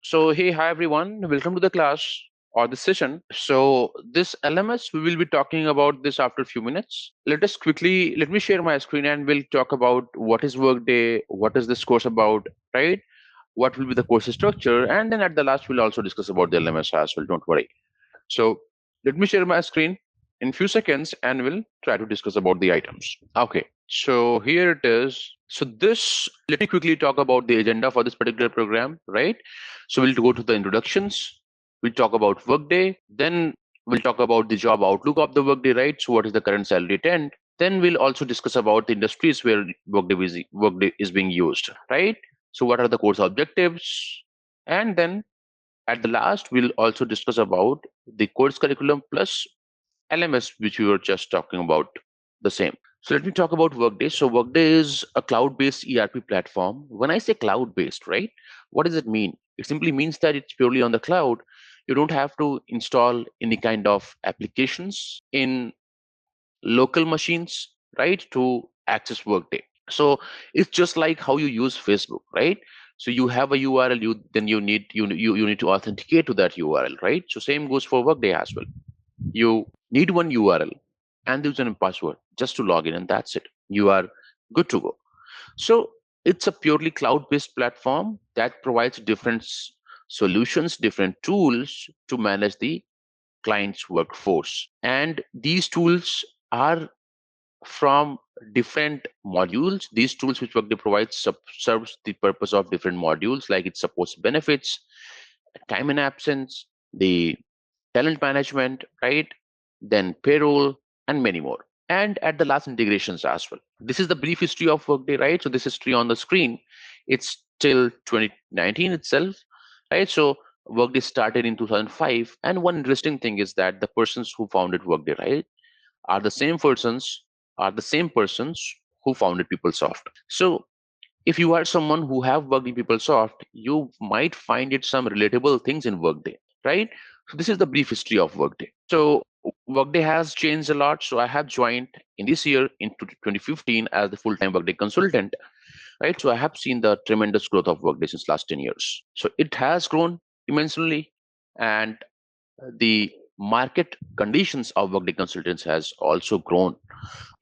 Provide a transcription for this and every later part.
So, hey, hi everyone. Welcome to the class or the session. So, this LMS, we will be talking about this after a few minutes. Let me share my screen and we'll talk about what is Workday, what is this course about, right? What will be the course structure, and then at the last, we'll also discuss about the LMS as well. Don't worry. So, let me share my screen in few seconds and we'll try to discuss about the items. Okay, so here it is. So this, let me quickly talk about the agenda for this particular program, right? So we'll go to the introductions, we'll talk about Workday, then we'll talk about the job outlook of the Workday, right? So what is the current salary trend? Then we'll also discuss about the industries where Workday is being used, right? So what are the course objectives? And then at the last, we'll also discuss about the course curriculum plus LMS, which we were just talking about the same. So let me talk about Workday. So Workday is a cloud-based ERP platform. When I say cloud-based, right, what does it mean? It simply means that it's purely on the cloud. You don't have to install any kind of applications in local machines, right, to access Workday. So it's just like how you use Facebook, right? So you have a URL, you need to authenticate to that URL, right? So same goes for Workday as well. You need one URL and the username password just to log in, and that's it. You are good to go. So it's a purely cloud-based platform that provides different solutions, different tools to manage the client's workforce. And these tools are from different modules. These tools which Workday provides serves the purpose of different modules, like it supports benefits, time and absence, the talent management, right? Then payroll, and many more. And at the last, integrations as well. This is the brief history of Workday, right? So this history on the screen, it's till 2019 itself, right? So Workday started in 2005, and one interesting thing is that the persons who founded Workday, right, are the same persons who founded PeopleSoft. So if you are someone who have worked in PeopleSoft, you might find it some relatable things in Workday, right? So this is the brief history of Workday. So Workday has changed a lot. So I have joined in this year in 2015 as the full-time Workday consultant, right? So I have seen the tremendous growth of Workday since last 10 years. So it has grown immensely, and the market conditions of Workday consultants has also grown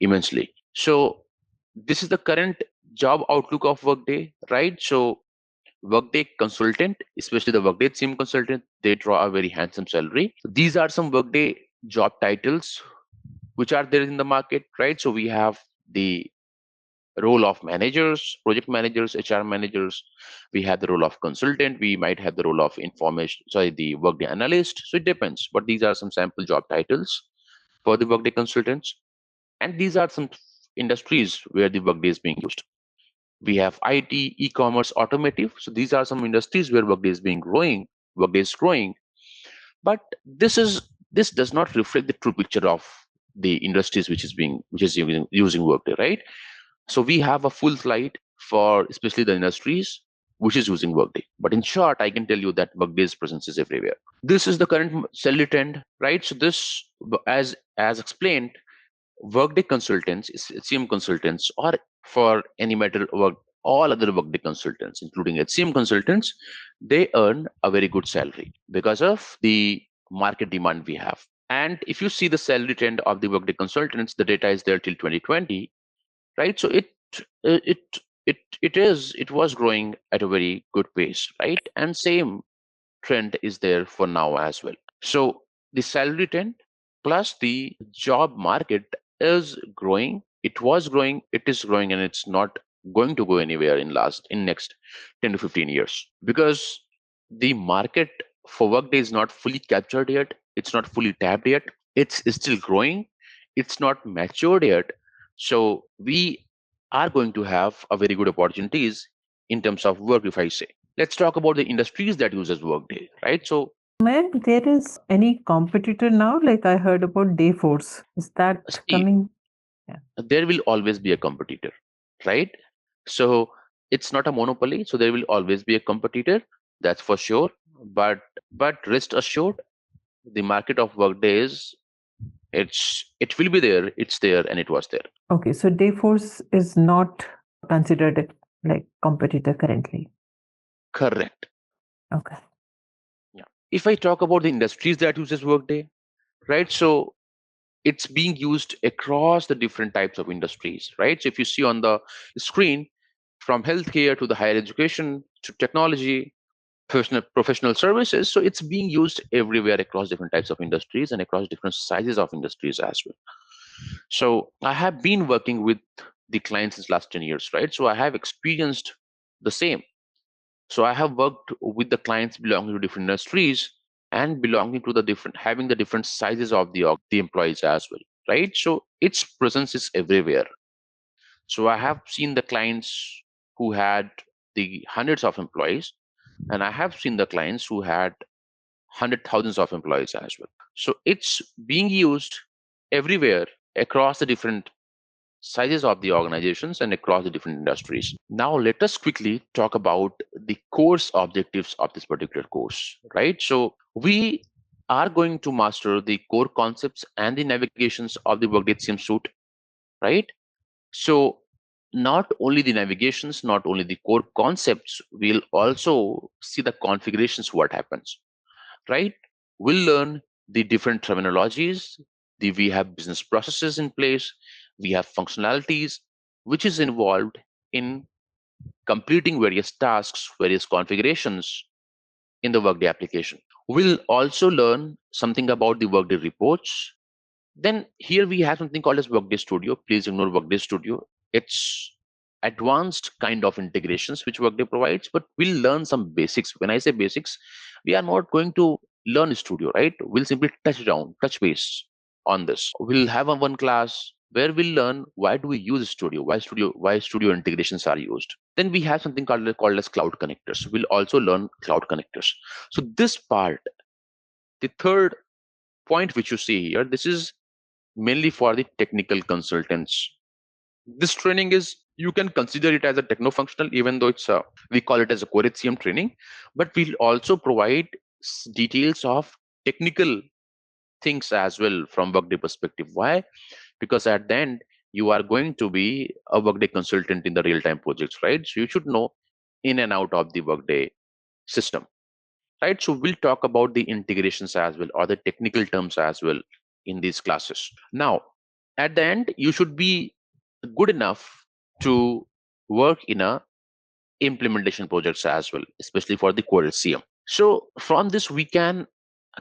immensely. So this is the current job outlook of Workday, right? So Workday consultant, especially the Workday HCM consultant, they draw a very handsome salary. These are some Workday job titles which are there in the market, right? So we have the role of managers, project managers, HR managers. We have the role of consultant. We might have the role of the Workday analyst. So it depends. But these are some sample job titles for the Workday consultants. And these are some industries where the Workday is being used. We have IT, e-commerce, automotive. So these are some industries where Workday is growing. Workday is growing. But this does not reflect the true picture of the industries which is using Workday, right? So we have a full slide for especially the industries which is using Workday. But in short, I can tell you that Workday's presence is everywhere. This is the current salary trend, right? So this, as explained, Workday consultants, HCM consultants, or for any matter work, all other Workday consultants, including HCM consultants, they earn a very good salary because of the market demand we have. And if you see the salary trend of the Workday consultants, the data is there till 2020, right? So it it was growing at a very good pace, right? And same trend is there for now as well. So the salary trend plus the job market is growing. It was growing, it is growing, and it's not going to go anywhere in next 10 to 15 years, because the market for Workday is not fully captured yet. It's not fully tapped yet. It's still growing. It's not matured yet. So we are going to have a very good opportunities in terms of work, if I say. Let's talk about the industries that uses Workday, right? So Ma'am, there is any competitor now? Like I heard about Dayforce. Is that see, coming? Yeah. there will always be a competitor, right? So it's not a monopoly. So there will always be a competitor, that's for sure. But rest assured, the market of Workday is it will be there. It's there, and it was there. Okay, so Dayforce is not considered like competitor currently. Correct. Okay. If I talk about the industries that uses Workday, right? So it's being used across the different types of industries, right? So if you see on the screen, from healthcare to the higher education to technology, professional services, so it's being used everywhere across different types of industries and across different sizes of industries as well. So I have been working with the clients since last 10 years, right? So I have experienced the same. So I have worked with the clients belonging to different industries and belonging to the different, having the different sizes of the employees as well, right? So its presence is everywhere. So I have seen the clients who had the hundreds of employees, and I have seen the clients who had hundred thousands of employees as well. So it's being used everywhere across the different sizes of the organizations and across the different industries. Now, let us quickly talk about the course objectives of this particular course, right? So, we are going to master the core concepts and the navigations of the Workday HCM suite, right? So, not only the navigations, not only the core concepts, we'll also see the configurations, what happens, right? We'll learn the different terminologies, we have business processes in place, we have functionalities, which is involved in completing various tasks, various configurations in the Workday application. We'll also learn something about the Workday reports. Then here we have something called as Workday Studio. Please ignore Workday Studio. It's advanced kind of integrations which Workday provides, but we'll learn some basics. When I say basics, we are not going to learn Studio, right? We'll simply touch base on this. We'll have a one class where we'll learn why do we use why Studio integrations are used. Then we have something called as cloud connectors. We'll also learn cloud connectors. So this part, the third point which you see here, this is mainly for the technical consultants. This training is, you can consider it as a techno-functional, even though we call it as a core HCM training, but we'll also provide details of technical things as well from Workday perspective. Why? Because at the end, you are going to be a Workday consultant in the real-time projects, right? So you should know in and out of the Workday system, right? So we'll talk about the integrations as well, or the technical terms as well in these classes. Now, at the end, you should be good enough to work in a implementation projects as well, especially for the core HCM. So from this, we can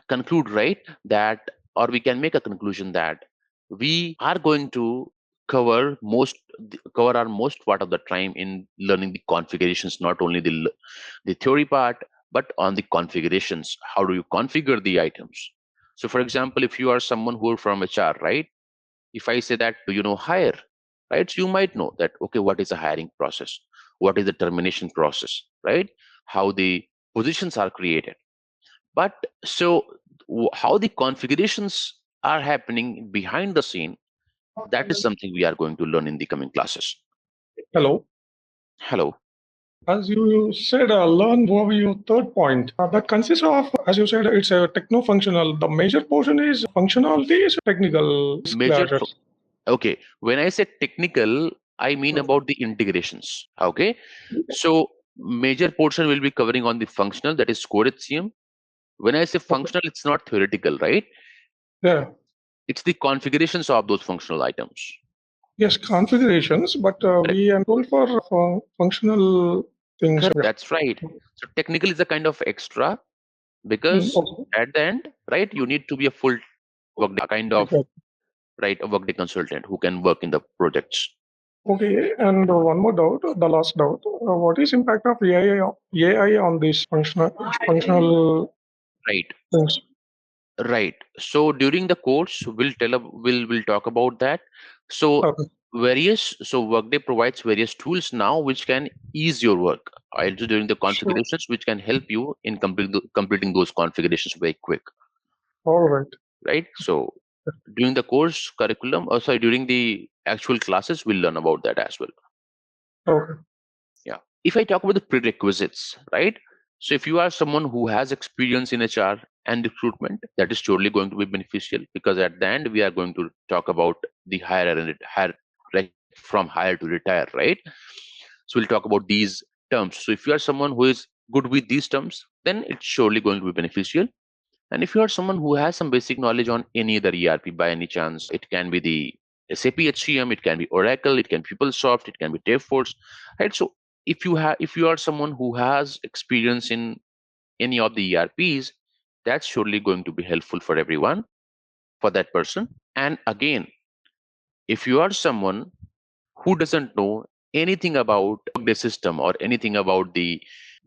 conclude, right, that, or we can make a conclusion that we are going to cover our most part of the time in learning the configurations, not only the theory part, but on the configurations. How do you configure the items? So for example, if you are someone who are from HR, right? If I say that, do you know hire, right? So you might know that, okay, what is the hiring process? What is the termination process, right? How the positions are created. But so how the configurations are happening behind the scene, that is something we are going to learn in the coming classes. Hello. Hello. As you said, learn overview, third point. That consists of, as you said, it's a techno-functional. The major portion is functionality, is technical Major, classes. okay. When I say technical, I mean about the integrations. Okay. So major portion will be covering on the functional, that is core HCM. When I say functional, it's not theoretical, right? Yeah. It's the configurations of those functional items. Yes, configurations, but Correct. we enroll for functional things. Correct. That's right. So technical is a kind of extra, because Okay. at the end, right, you need to be a full Workday kind of, Okay. right, a Workday consultant who can work in the projects. Okay, and one more doubt, the last doubt. What is impact of AI on these functional Right. things? Right. So during the course, we'll talk about that. So Okay. Workday provides various tools now which can ease your work. Also during the Sure. configurations, which can help you in completing those configurations very quick. All right. Right. So during the course curriculum, or sorry, during the actual classes, we'll learn about that as well. Okay. Yeah. If I talk about the prerequisites, right? So if you are someone who has experience in HR and recruitment, that is surely going to be beneficial, because at the end we are going to talk about the hire, right, from hire to retire, right? So we'll talk about these terms. So if you are someone who is good with these terms, then it's surely going to be beneficial. And if you are someone who has some basic knowledge on any other ERP by any chance, it can be the SAP HCM, it can be Oracle, it can be PeopleSoft, it can be Dayforce, right? So if you are someone who has experience in any of the ERPs, that's surely going to be helpful for everyone, for that person. And again, if you are someone who doesn't know anything about the system or anything about the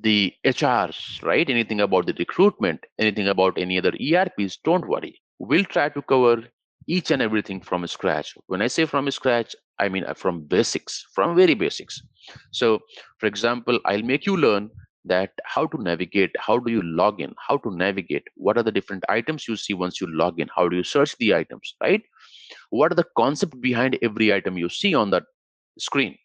HRs, right? Anything about the recruitment, anything about any other ERPs, don't worry. We'll try to cover each and everything from scratch. When I say from scratch, I mean from basics, from very basics. So, for example, I'll make you learn that how to navigate, how do you log in, how to navigate, what are the different items you see once you log in, how do you search the items, right? What are the concept behind every item you see on that screen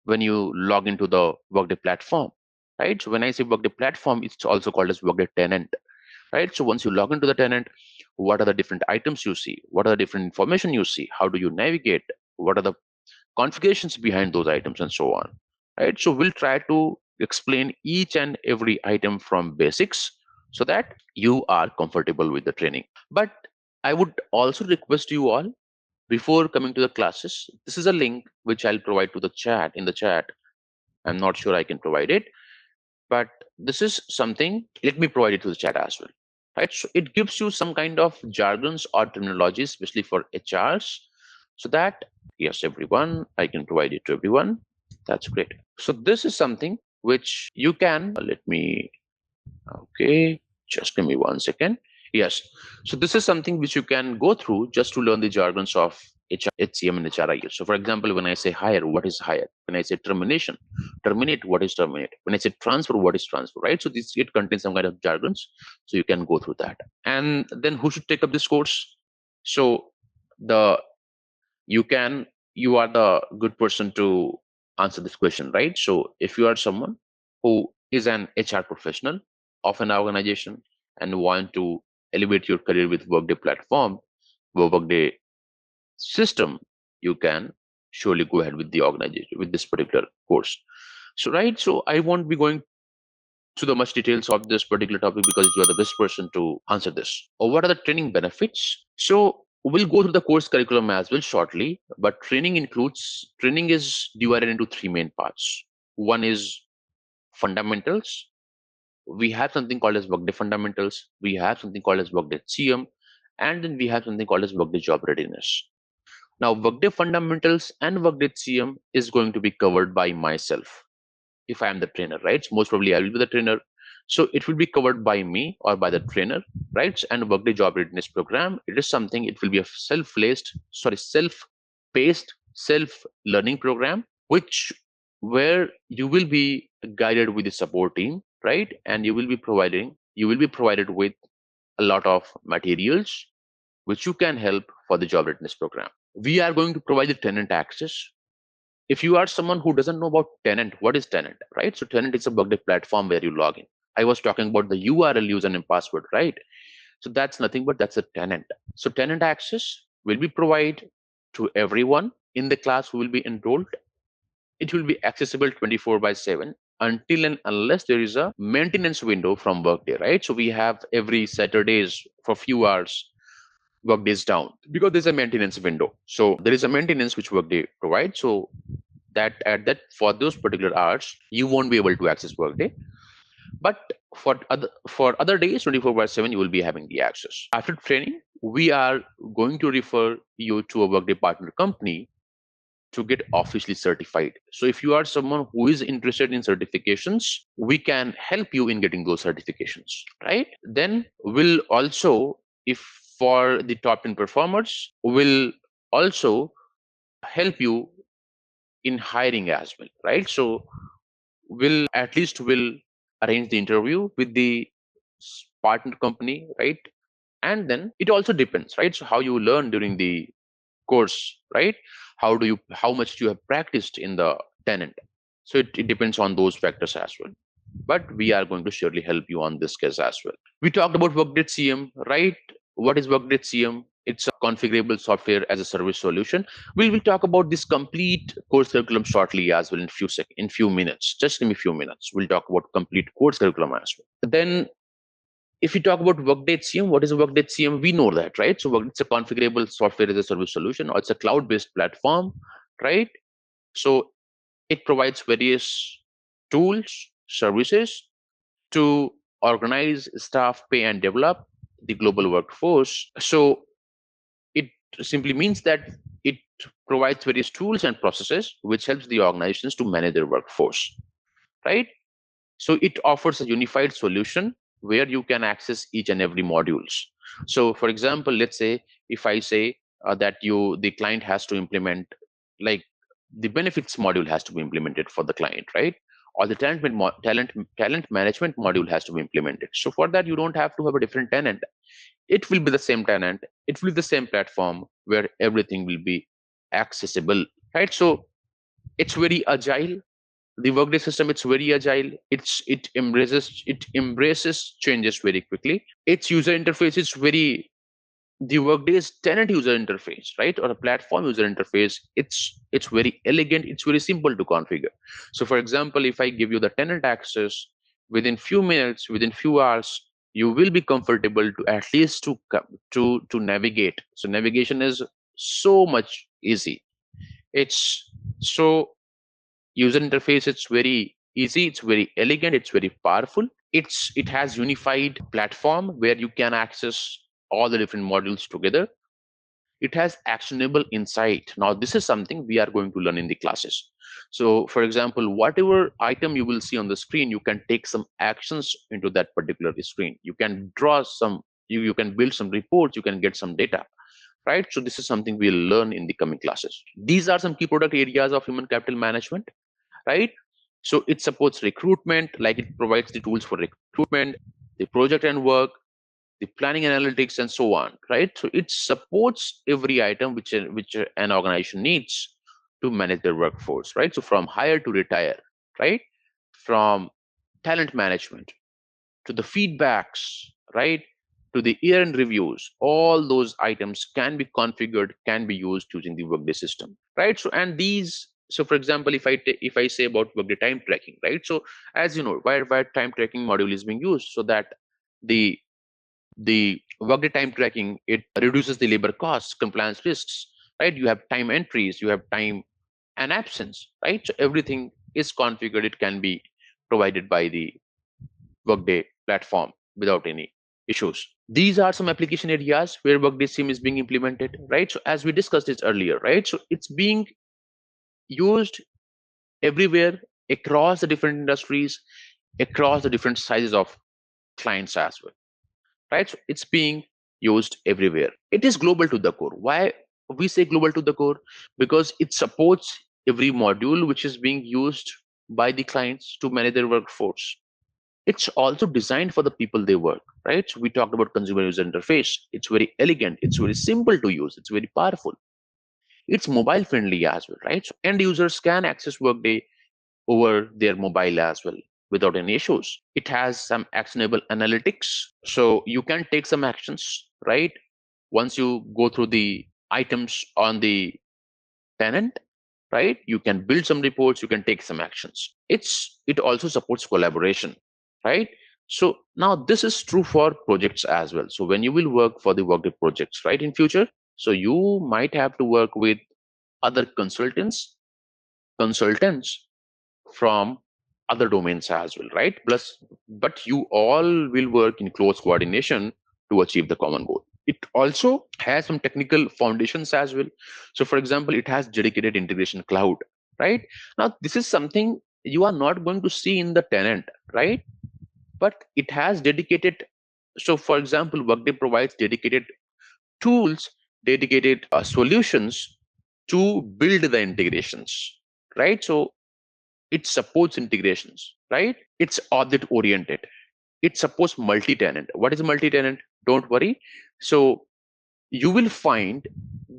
when you log into the Workday platform, right? So when I say Workday platform, it's also called as Workday tenant, right? So once you log into the tenant, what are the different items you see? What are the different information you see? How do you navigate? What are the configurations behind those items and so on, right? So we'll try to explain each and every item from basics so that you are comfortable with the training. But I would also request you all, before coming to the classes, this is a link which I'll provide to the chat in the chat. I'm not sure I can provide it, but this is something, let me provide it to the chat as well, right? So it gives you some kind of jargons or terminology, especially for HRs, so that, yes, everyone, I can provide it to everyone. That's great. So this is something which you can, let me, okay, just give me 1 second. Yes. So this is something which you can go through just to learn the jargons of HCM and HRIS. So for example, when I say hire, what is hire? When I say termination, terminate, what is terminate? When I say transfer, what is transfer, right? So this, it contains some kind of jargons. So you can go through that. And then who should take up this course? So the you can you are the good person to answer this question, right? So if you are someone who is an HR professional of an organization and want to elevate your career with Workday platform, Workday system, you can surely go ahead with the organization with this particular course. So right, so I won't be going to the much details of this particular topic because you are the best person to answer this. Or what are the training benefits? So we'll go through the course curriculum as well shortly, but training is divided into three main parts. One is fundamentals. We have something called as Workday fundamentals. We have something called as Workday HCM, and then we have something called as Workday job readiness. Now, Workday fundamentals and Workday HCM is going to be covered by myself if I am the trainer, right? So most probably I will be the trainer. So it will be covered by me or by the trainer, right? And Workday Job Readiness Program, it is something, it will be a self-paced, self-learning program, which where you will be guided with the support team, right? And you will be provided with a lot of materials which you can help for the job readiness program. We are going to provide the tenant access. If you are someone who doesn't know about tenant, what is tenant, right? So tenant is a Workday platform where you log in. I was talking about the URL, username, and password, right? So that's nothing but that's a tenant. So tenant access will be provided to everyone in the class who will be enrolled. It will be accessible 24/7 until and unless there is a maintenance window from Workday, right? So we have every Saturdays for few hours Workday is down because there's a maintenance window. So there is a maintenance which Workday provides. So that at that for those particular hours you won't be able to access Workday, but for other days 24/7 you will be having the access. After training, we are going to refer you to a Workday partner company to get officially certified. So if you are someone who is interested in certifications, we can help you in getting those certifications, right? Then we'll also, if for the top 10 performers, will also help you in hiring as well, right? So we'll arrange the interview with the partner company, right? And then it also depends, right? So how you learn during the course, right? How much you have practiced in the tenant. So it depends on those factors as well. But we are going to surely help you on this case as well. We talked about Workday CM, right? What is Workday CM? It's a configurable software as a service solution. We will talk about this complete course curriculum shortly as well in few minutes. Just give me a few minutes. We'll talk about complete course curriculum as well. Then if you talk about Workday HCM, what is Workday HCM? We know that, right? So it's a configurable software as a service solution, or it's a cloud-based platform, right? So it provides various tools, services to organize, staff, pay, and develop the global workforce. So it simply means that it provides various tools and processes which helps the organizations to manage their workforce, right? So it offers a unified solution where you can access each and every modules. So for example, let's say if I say that the client has to implement, like, the benefits module has to be implemented for the client, right? Or the talent management module has to be implemented. So for that, you don't have to have a different tenant. It will be the same tenant. It will be the same platform where everything will be accessible, right? So it's very agile. The Workday system, it's very agile. It embraces changes very quickly. Its user interface is very, the Workday's tenant user interface, right, or a platform user interface, it's very elegant, it's very simple to configure. So for example, if I give you the tenant access, within few minutes, within few hours, you will be comfortable to at least to navigate. So navigation is so much easy. It's so user interface, it's very easy, it's very elegant, it's very powerful. It has unified platform where you can access all the different modules together. It has actionable insight. Now this is something we are going to learn in the classes. So for example, whatever item you will see on the screen, you can take some actions into that particular screen. You can draw some, you can build some reports, you can get some data, right? So this is something we'll learn in the coming classes. These are some key product areas of human capital management, right? So it supports recruitment, like it provides the tools for recruitment, the project and work, the planning analytics, and so on, right? So it supports every item which an organization needs to manage their workforce, right? So from hire to retire, right? From talent management to the feedbacks, right? To the year-end reviews, all those items can be configured, can be used using the Workday system, right? So and these, so for example, if I say about Workday time tracking, right? So as you know, why time tracking module is being used, so that the the Workday time tracking, it reduces the labor costs, compliance risks, right? You have time entries, you have time and absence, right? So everything is configured, it can be provided by the Workday platform without any issues. These are some application areas where Workday SIM is being implemented, right? So as we discussed this earlier, right? So it's being used everywhere, across the different industries, across the different sizes of clients as well, right? So it's being used everywhere. It is global to the core. Why we say global to the core? Because it supports every module which is being used by the clients to manage their workforce. It's also designed for the people they work, right? So we talked about consumer user interface. It's very elegant, it's very simple to use, it's very powerful. It's mobile friendly as well, right? So end users can access Workday over their mobile as well without any issues. It has some actionable analytics, so you can take some actions, right? Once you go through the items on the tenant, right, you can build some reports, you can take some actions. It also supports collaboration, right? So now this is true for projects as well. So when you will work for the Workday projects, right, in future, so you might have to work with other consultants from other domains as well, right? Plus, but you all will work in close coordination to achieve the common goal. It also has some technical foundations as well. So for example, it has dedicated integration cloud, right? Now this is something you are not going to see in the tenant, right? But it has dedicated, so for example, Workday provides dedicated tools, dedicated solutions to build the integrations, right? So it supports integrations, right? It's audit oriented. It supports multi-tenant. What is multi-tenant? Don't worry. So you will find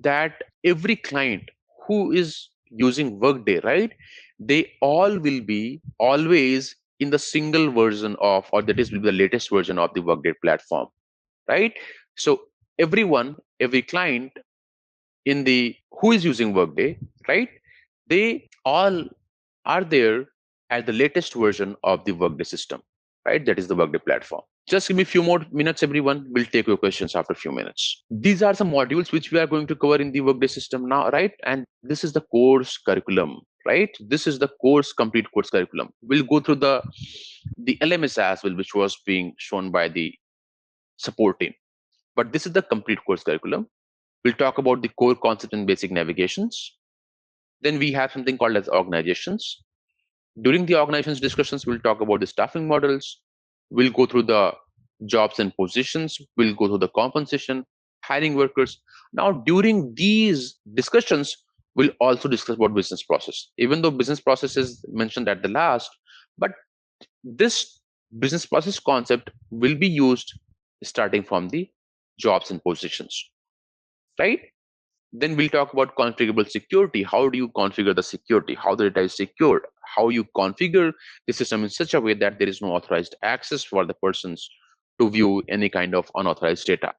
that every client who is using Workday, right, they all will be always in the single version of, or that is will be the latest version of the Workday platform, right? So every client in the who is using Workday, right, they all are there at the latest version of the Workday system, right? That is the Workday platform. Just give me a few more minutes, everyone. We'll take your questions after a few minutes. These are some modules which we are going to cover in the Workday system now, right? And this is the course curriculum, right? This is the complete course curriculum. We'll go through the LMS as well, which was being shown by the support team. But this is the complete course curriculum. We'll talk about the core concept and basic navigations. Then we have something called as organizations. During the organizations discussions, we'll talk about the staffing models. We'll go through the jobs and positions. We'll go through the compensation, hiring workers. Now, during these discussions, we'll also discuss about business process. Even though business process is mentioned at the last, but this business process concept will be used starting from the jobs and positions, right? Then we'll talk about configurable security. How do you configure the security? How the data is secured? How you configure the system in such a way that there is no authorized access for the persons to view any kind of unauthorized data.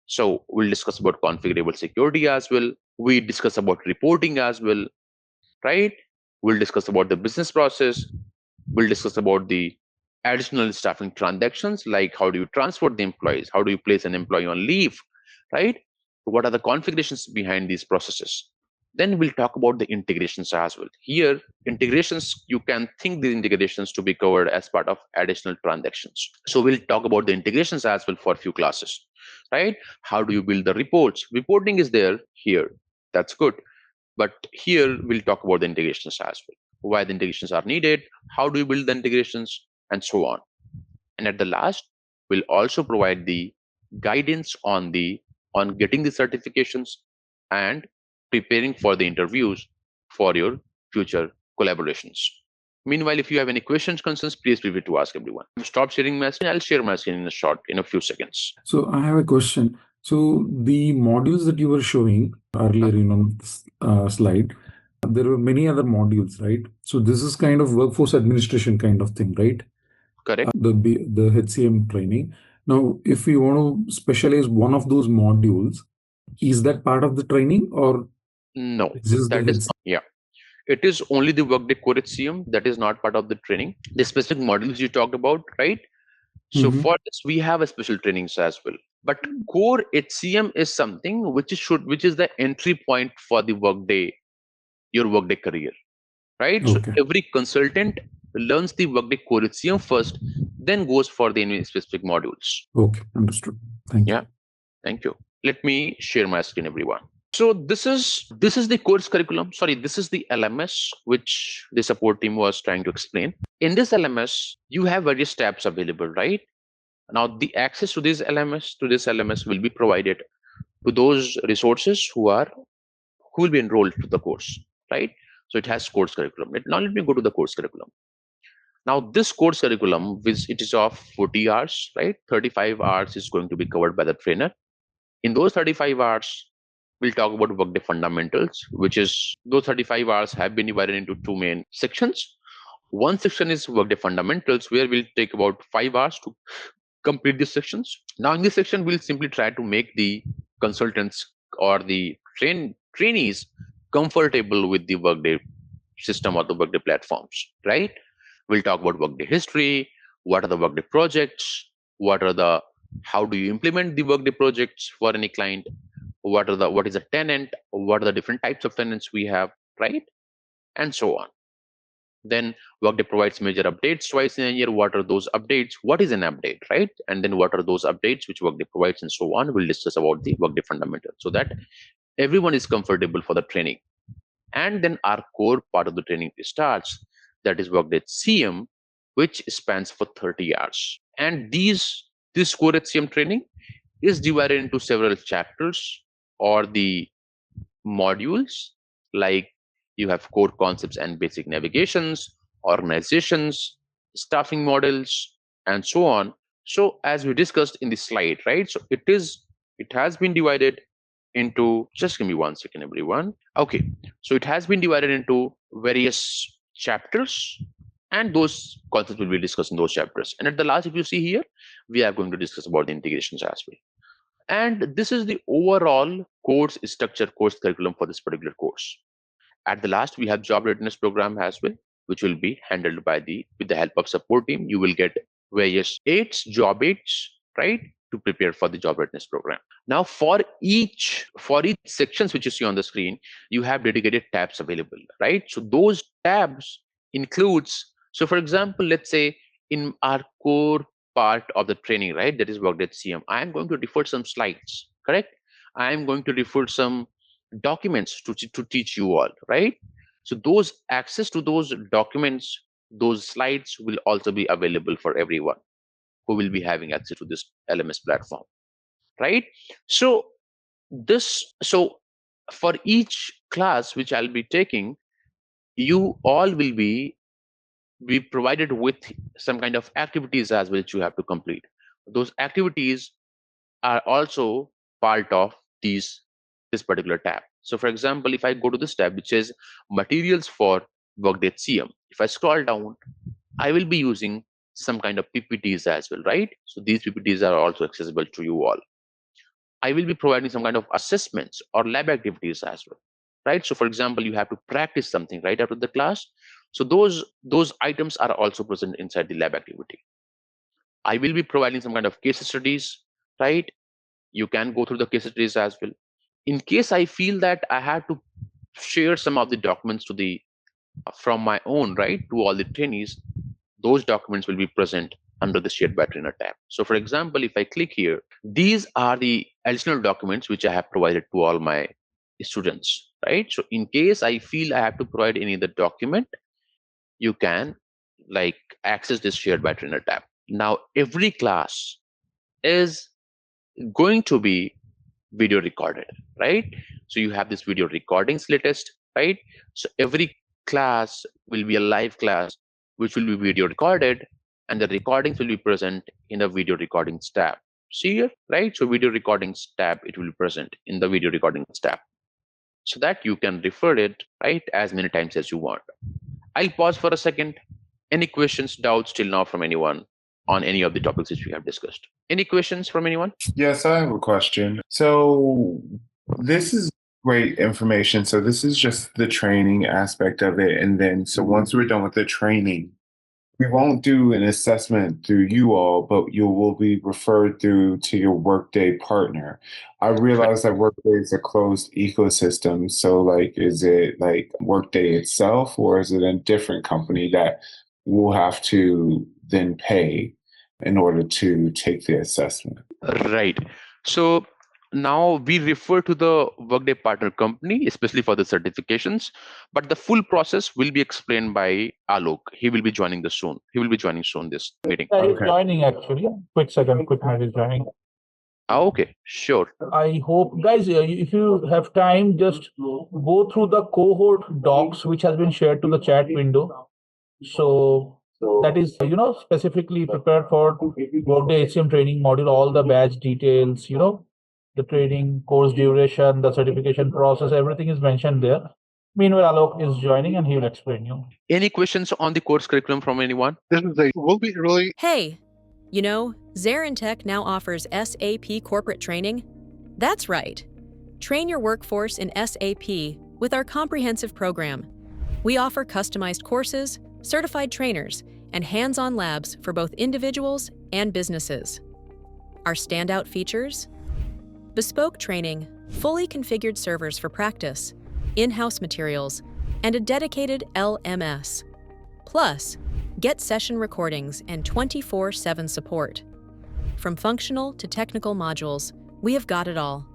So we'll discuss about configurable security as well. We discuss about reporting as well, right? We'll discuss about the business process. We'll discuss about the additional staffing transactions, like how do you transport the employees? How do you place an employee on leave, right? What are the configurations behind these processes? Then we'll talk about the integrations as well. Here, integrations, you can think the integrations to be covered as part of additional transactions. So we'll talk about the integrations as well for a few classes, right? How do you build the reports? Reporting is there here. That's good. But here we'll talk about the integrations as well. Why the integrations are needed, how do you build the integrations, and so on. And at the last, we'll also provide the guidance on getting the certifications and preparing for the interviews for your future collaborations. Meanwhile, if you have any questions, concerns, please feel free to ask everyone. Stop sharing my screen. I'll share my screen in a few seconds. So I have a question. So the modules that you were showing earlier, this slide, there were many other modules, right? So this is kind of workforce administration kind of thing, right? Correct. The HCM training. Now, if we want to specialize one of those modules, is that part of the training or No, is this that the is not. Yeah. It is only the Workday Core HCM that is not part of the training. The specific modules you talked about, right? So for this, we have a special trainings as well. But core HCM is something which is the entry point for the your Workday career, right? So Okay. every consultant learns the Workday core HCM first, then goes for the any specific modules. Okay, understood. Thank you. Yeah, thank you. Let me share my screen, everyone. So this is the course curriculum. Sorry, this is the LMS which the support team was trying to explain. In this LMS, you have various tabs available, right? Now the access to this LMS will be provided to those resources who will be enrolled to the course, right? So it has course curriculum. Now let me go to the course curriculum. Now this course curriculum, which it is of 40 hours, right? 35 hours is going to be covered by the trainer. In those 35 hours, we'll talk about Workday fundamentals, which is those 35 hours have been divided into two main sections. One section is Workday fundamentals, where we'll take about 5 hours to complete these sections. Now in this section, we'll simply try to make the consultants or the trainees comfortable with the Workday system or the Workday platforms, right? We'll talk about Workday history, what are the Workday projects, how do you implement the Workday projects for any client, what is a tenant, what are the different types of tenants we have, right? And so on. Then Workday provides major updates twice in a year. What are those updates? What is an update, right? And then what are those updates which Workday provides, and so on. We'll discuss about the Workday fundamentals so that everyone is comfortable for the training. And then our core part of the training starts, that is Workday HCM, which spans for 30 hours. And this core HCM training is divided into several chapters or the modules, like you have core concepts and basic navigations, organizations, staffing models, and so on. So as we discussed in the slide, right? So it has been divided into, just give me 1 second, everyone. Okay, so it has been divided into various chapters, and those concepts will be discussed in those chapters. And at the last, if you see here, we are going to discuss about the integrations as well. And this is the overall course structure, course curriculum for this particular course. At the last, we have job readiness program as well, which will be handled with the help of support team. You will get various job aids, right, to prepare for the job readiness program. Now, for each sections which you see on the screen, you have dedicated tabs available, right? So those tabs includes, so for example, let's say in our core part of the training, right, that is Workday HCM, I am going to refer some slides, correct? I am going to refer some documents to teach you all, right? So those access to those documents, those slides will also be available for everyone who will be having access to this LMS platform, right? So so for each class which I'll be taking, you all will be provided with some kind of activities as well, which you have to complete. Those activities are also part of this particular tab. So for example, if I go to this tab which is materials for Workday HCM, if I scroll down, I will be using some kind of PPTs as well, right? So these PPTs are also accessible to you all. I will be providing some kind of assessments or lab activities as well, right? So for example, you have to practice something right after the class. So those items are also present inside the lab activity. I will be providing some kind of case studies, right? You can go through the case studies as well. In case I feel that I have to share some of the documents to the from my own, right, to all the trainees, those documents will be present under the shared by trainer tab. So for example, if I click here, these are the additional documents which I have provided to all my students, right? So in case I feel I have to provide any other document, you can like access this shared by trainer tab. Now every class is going to be video recorded, right? So you have this video recordings latest, right? So every class will be a live class which will be video recorded, and the recordings will be present in the video recordings tab. See here, right? So video recordings tab, it will be present in the video recordings tab, so that you can refer it, right, as many times as you want. I'll pause for a second. Any questions, doubts till now from anyone on any of the topics which we have discussed? Any questions from anyone? Yes, I have a question. So this is great information. So this is just the training aspect of it. And then, so once we're done with the training, we won't do an assessment through you all, but you will be referred through to your Workday partner. I realize that Workday is a closed ecosystem. So like, is it like Workday itself, or is it a different company that we'll have to then pay in order to take the assessment? Right. So now we refer to the Workday partner company, especially for the certifications, but the full process will be explained by Alok. He will be joining this soon. He will be joining soon this meeting. Yeah, he's Okay. joining actually. Quick second, quick minute, he's joining. Okay, sure. I hope, guys, if you have time, just go through the cohort docs which has been shared to the chat window. So that is, specifically prepared for Workday HCM training module, all the badge details, the training course duration, the certification process, everything is mentioned there. Meanwhile, Alok is joining and he will explain you. Any questions on the course curriculum from anyone? This will be really. Hey, ZaranTech now offers SAP corporate training. That's right. Train your workforce in SAP with our comprehensive program. We offer customized courses, certified trainers, and hands-on labs for both individuals and businesses. Our standout features: bespoke training, fully configured servers for practice, in-house materials, and a dedicated LMS. Plus, get session recordings and 24/7 support. From functional to technical modules, we have got it all.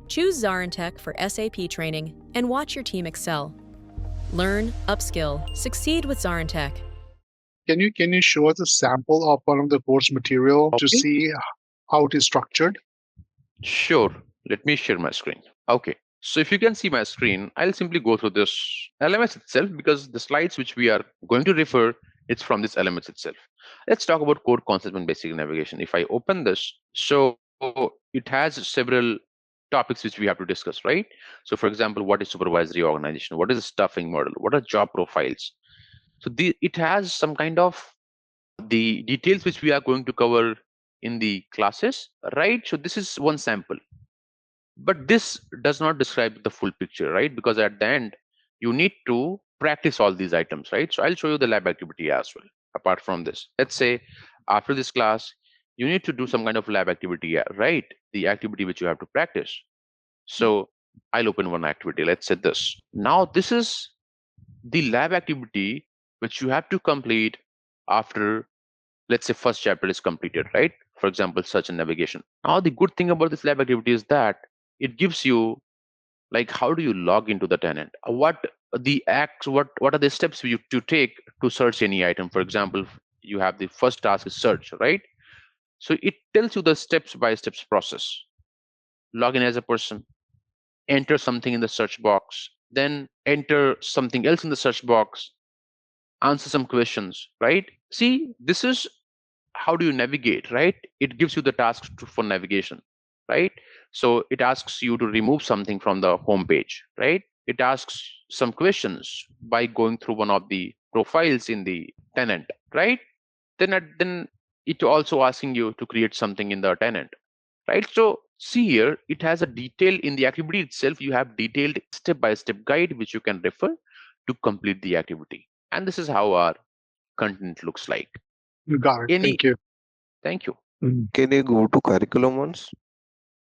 Choose ZaranTech for SAP training and watch your team excel. Learn, upskill, succeed with ZaranTech. Can you show us a sample of one of the course material to see how it is structured? Sure. Let me share my screen. Okay. So if you can see my screen, I'll simply go through this LMS itself, because the slides which we are going to refer, it's from this LMS itself. Let's talk about core concept and basic navigation. If I open this, so it has several topics which we have to discuss, right? So for example, what is supervisory organization? What is a staffing model? What are job profiles? So it has some kind of the details which we are going to cover in the classes, right? So this is one sample. But this does not describe the full picture, right? Because at the end, you need to practice all these items, right? So I'll show you the lab activity as well. Apart from this, let's say After this class, you need to do some kind of lab activity, right? The activity which you have to practice. So I'll open one activity. Let's say this. Now this is the lab activity which you have to complete after, let's say, first chapter is completed, right? For example, search and navigation. Now the good thing about this lab activity is that it gives you, like, how do you log into the tenant? What the acts? What are the steps you to take to search any item? For example, you have the first task is search, right? So it tells you the steps by steps process. Log in as a person, enter something in the search box, then enter something else in the search box, answer some questions, right? See, this is how do you navigate, right? It gives you the tasks for navigation, right? So it asks you to remove something from the home page, right? It asks some questions by going through one of the profiles in the tenant, right? Then it also asking you to create something in the tenant, right? So see here, it has a detail in the activity itself. You have detailed step-by-step guide which you can refer to complete the activity. And this is how our content looks like. You got it. Any? Thank you. Thank you. Can you go to curriculum once?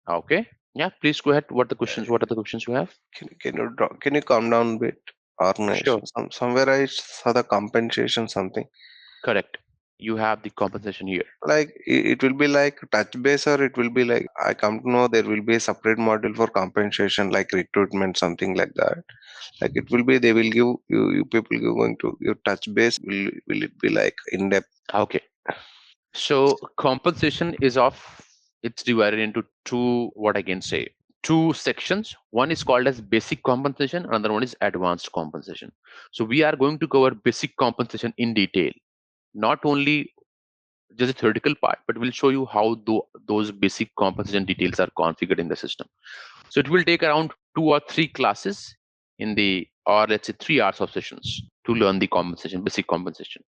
Okay. Yeah, please go ahead. What are the questions you have? Can you calm down a bit? Organization. Sure. Somewhere I saw the compensation something. Correct. You have the compensation here. Like it will be like touch base, or it will be like, I come to know there will be a separate module for compensation, like recruitment, something like that. Like it will be, they will give you people going to your touch base. Will it be like in depth? Okay. So compensation is it's divided into two sections. One is called as basic compensation, another one is advanced compensation. So we are going to cover basic compensation in detail, not only just the theoretical part, but we'll show you how those basic compensation details are configured in the system. So it will take around 2 or 3 classes or let's say 3 hours of sessions to learn the basic compensation.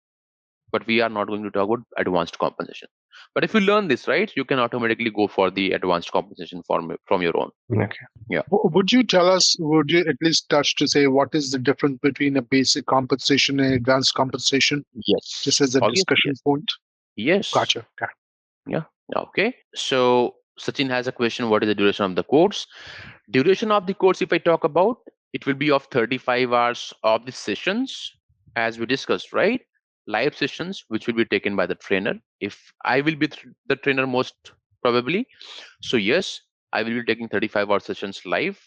But we are not going to talk about advanced compensation. But if you learn this, right, you can automatically go for the advanced compensation from your own. Okay. Yeah. Would you at least touch to say what is the difference between a basic compensation and advanced compensation? Yes. Just as a discussion point? Yes. Gotcha. Okay. Yeah. Okay. So Sachin has a question. What is the duration of the course? Duration of the course, if I talk about, it will be of 35 hours of the sessions, as we discussed, right? Live sessions, which will be taken by the trainer. If I will be the trainer most probably. So yes, I will be taking 35-hour sessions live,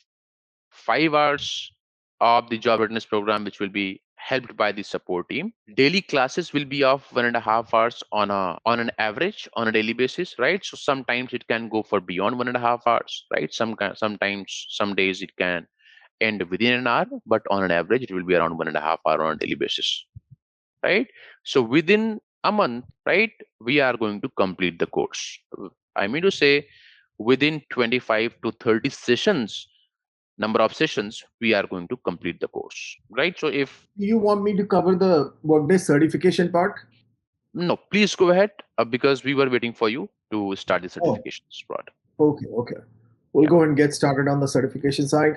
5 hours of the job readiness program, which will be helped by the support team. Daily classes will be of 1.5 hours on an average on a daily basis, right? So sometimes it can go for beyond 1.5 hours, right? Sometimes some days it can end within an hour, but on an average it will be around 1.5 hours on a daily basis, right? So within a month, right, we are going to complete the course. I mean to say, within 25 to 30 sessions, number of sessions, we are going to complete the course, right? So if you want me to cover the Workday certification part? No, please go ahead, because we were waiting for you to start the certifications, Rod. Okay. We'll go and get started on the certification side.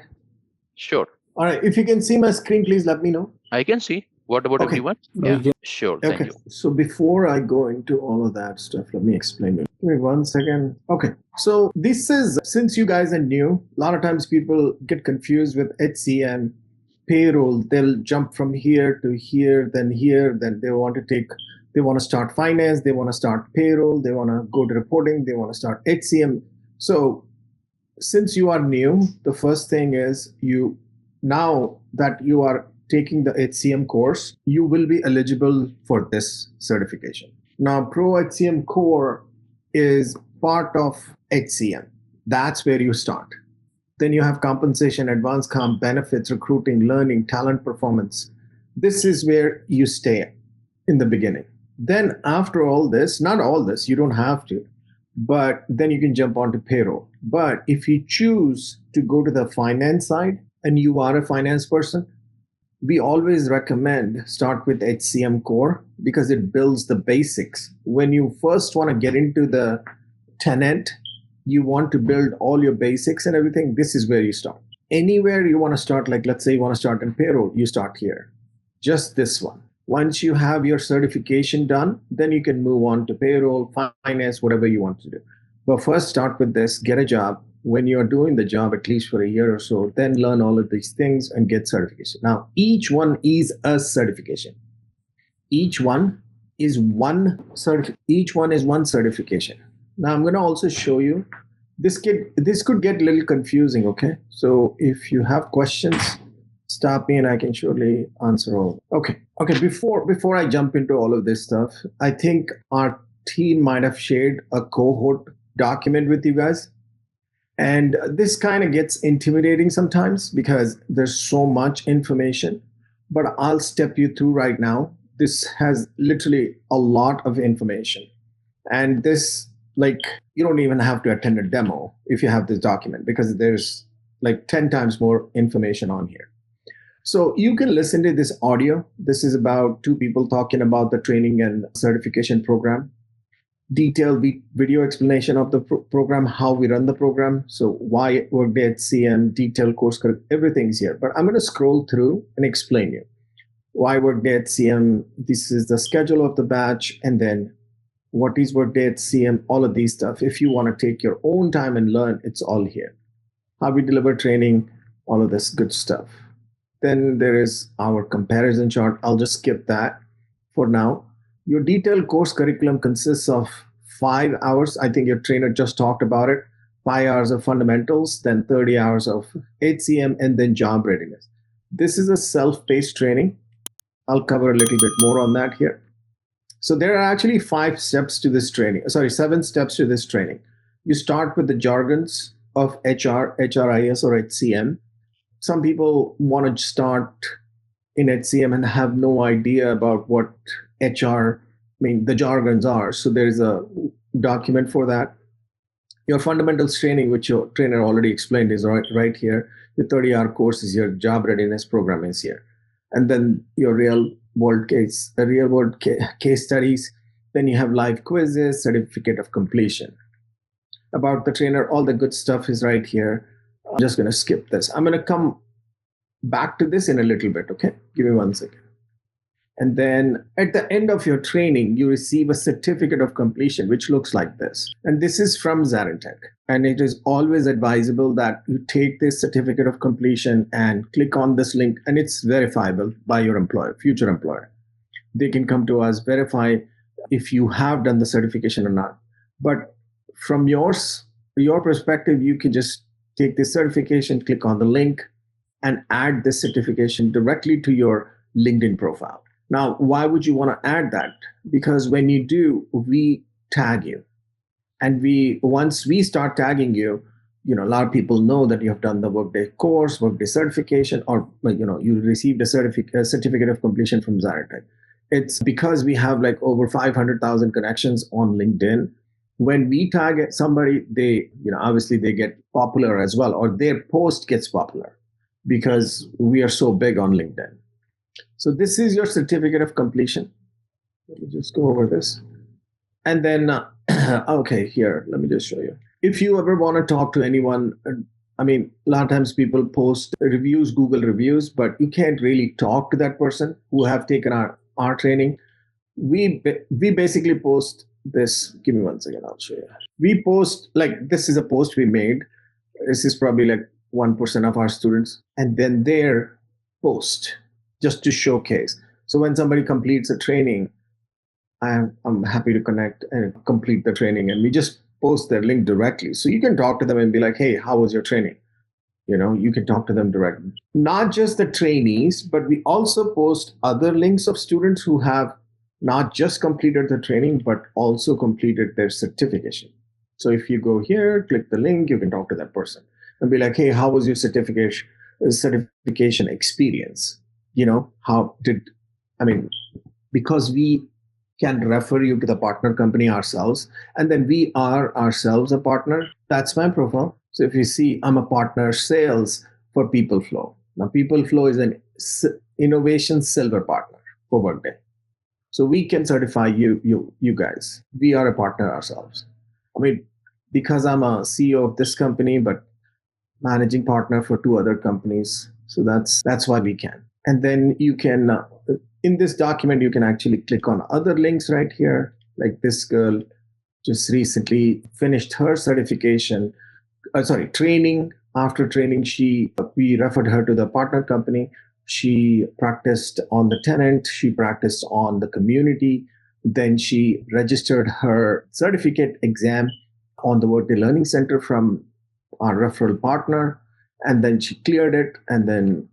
Sure. All right. If you can see my screen, please let me know. I can see. What about everyone? Yeah, sure. Thank you. So before I go into all of that stuff, let me explain it. Give me 1 second. Okay. So this is, since you guys are new, a lot of times people get confused with HCM, payroll. They'll jump from here to here, then they want to start finance, they want to start payroll, they want to go to reporting, they want to start HCM. So since you are new, the first thing is now that you are taking the HCM course, you will be eligible for this certification. Now, Pro HCM Core is part of HCM. That's where you start. Then you have compensation, advanced comp, benefits, recruiting, learning, talent performance. This is where you stay in the beginning. Then after all this, not all this, you don't have to, but then you can jump onto payroll. But if you choose to go to the finance side and you are a finance person, we always recommend start with HCM Core because it builds the basics. When you first want to get into the tenant, you want to build all your basics and everything, this is where you start. Anywhere you want to start, like let's say you want to start in payroll, you start here. Just this one. Once you have your certification done, then you can move on to payroll, finance, whatever you want to do. But first, start with this, get a job. When you're doing the job, at least for a year or so, then learn all of these things and get certification. Now, each one is a certification. Each one is one certification. Now, I'm going to also show you this could get a little confusing, okay? So if you have questions, stop me and I can surely answer all. Okay. Before I jump into all of this stuff, I think our team might have shared a cohort document with you guys. And this kind of gets intimidating sometimes because there's so much information, but I'll step you through right now. This has literally a lot of information. And this, like, you don't even have to attend a demo if you have this document because there's like 10 times more information on here. So you can listen to this audio. This is about two people talking about the training and certification program. Detailed video explanation of the program, how we run the program. So why Workday HCM, detailed course, everything's here. But I'm going to scroll through and explain you why Workday HCM. This is the schedule of the batch, and then what is Workday HCM, all of these stuff. If you want to take your own time and learn, it's all here. How we deliver training, all of this good stuff. Then there is our comparison chart. I'll just skip that for now. Your detailed course curriculum consists of 5 hours. I think your trainer just talked about it. 5 hours of fundamentals, then 30 hours of HCM, and then job readiness. This is a self-paced training. I'll cover a little bit more on that here. So there are actually 7 steps to this training. You start with the jargons of HR, HRIS, or HCM. Some people want to start in HCM and have no idea about what the jargons are. So there's a document for that. Your fundamentals training, which your trainer already explained, is right here. The 30-hour course is your job readiness program is here. And then your real world case studies. Then you have live quizzes, certificate of completion. About the trainer, all the good stuff is right here. I'm just going to skip this. I'm going to come back to this in a little bit, okay? Give me 1 second. And then at the end of your training, you receive a certificate of completion, which looks like this. And this is from ZaranTech. And it is always advisable that you take this certificate of completion and click on this link, and it's verifiable by your employer, future employer. They can come to us, verify if you have done the certification or not. But from your perspective, you can just take this certification, click on the link, and add this certification directly to your LinkedIn profile. Now, why would you want to add that? Because when you do, we tag you. And once we start tagging you, a lot of people know that you have done the Workday course, Workday certification, or you received a certificate of completion from ZaranTech. It's because we have like over 500,000 connections on LinkedIn. When we tag somebody, they, obviously they get popular as well, or their post gets popular because we are so big on LinkedIn. So this is your certificate of completion. Let me just go over this. And then, okay, here, let me just show you. If you ever want to talk to anyone, a lot of times people post reviews, Google reviews, but you can't really talk to that person who have taken our training. We basically post this. Give me 1 second, I'll show you. We post, this is a post we made. This is probably 1% of our students. And then their post, just to showcase. So when somebody completes a training, I'm happy to connect and complete the training. And we just post their link directly. So you can talk to them and be like, hey, how was your training? You can talk to them directly. Not just the trainees, but we also post other links of students who have not just completed the training, but also completed their certification. So if you go here, click the link, you can talk to that person and be like, hey, how was your certification experience? Because we can refer you to the partner company ourselves, and then we are ourselves a partner. That's my profile. So if you see, I'm a partner sales for PeopleFlow. Now, PeopleFlow is an innovation silver partner for Workday. So we can certify you guys. We are a partner ourselves. Because I'm a CEO of this company, but managing partner for 2 other companies. So that's why we can. And then you can, in this document, you can actually click on other links right here. Like this girl just recently finished her certification, training. After training, we referred her to the partner company. She practiced on the tenant. She practiced on the community. Then she registered her certificate exam on the Workday Learning Center from our referral partner. And then she cleared it. And then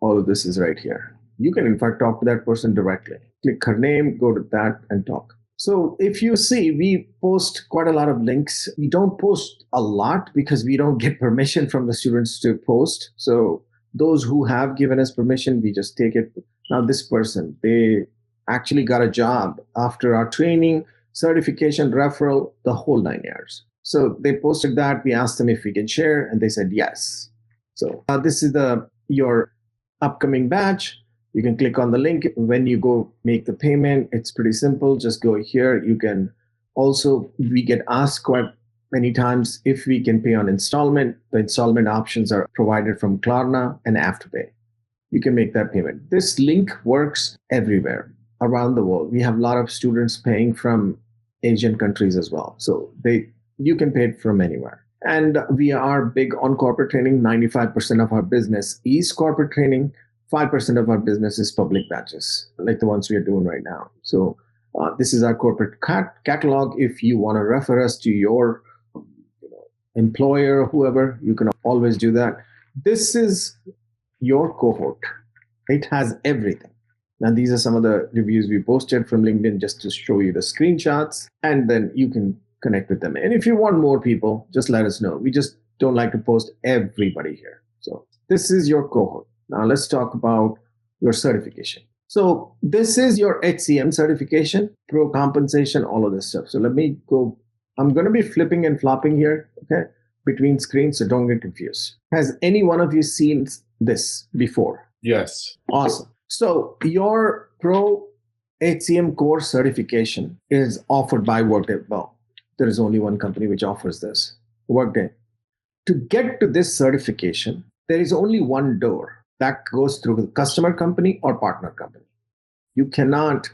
all of this is right here. You can, in fact, talk to that person directly. Click her name, go to that and talk. So if you see, we post quite a lot of links. We don't post a lot because we don't get permission from the students to post. So those who have given us permission, we just take it. Now this person, they actually got a job after our training, certification, referral, the whole 9 years. So they posted that. We asked them if we can share, and they said yes. So this is your upcoming batch. You can click on the link when you go make the payment. It's pretty simple. Just go here. You can also, we get asked quite many times if we can pay on installment. The installment options are provided from Klarna and Afterpay. You can make that payment. This link works everywhere around the world. We have a lot of students paying from Asian countries as well. So you can pay it from anywhere. And we are big on corporate training. 95% of our business is corporate training. 5% of our business is public batches, like the ones we are doing right now. So this is our corporate catalog. If you want to refer us to your employer or whoever, you can always do that. This is your cohort. It has everything. Now, these are some of the reviews we posted from LinkedIn just to show you the screenshots, and then you can connect with them. And if you want more people, just let us know. We just don't like to post everybody here. So this is your cohort. Now let's talk about your certification. So this is your HCM certification, pro compensation, all of this stuff. So let me go. I'm going to be flipping and flopping here, okay, between screens, so don't get confused. Has any one of you seen this before? Yes. Awesome. So your pro HCM course certification is offered by Workday. Well, there is only one company which offers this, Workday. To get to this certification, there is only one door. That goes through the customer company or partner company. You cannot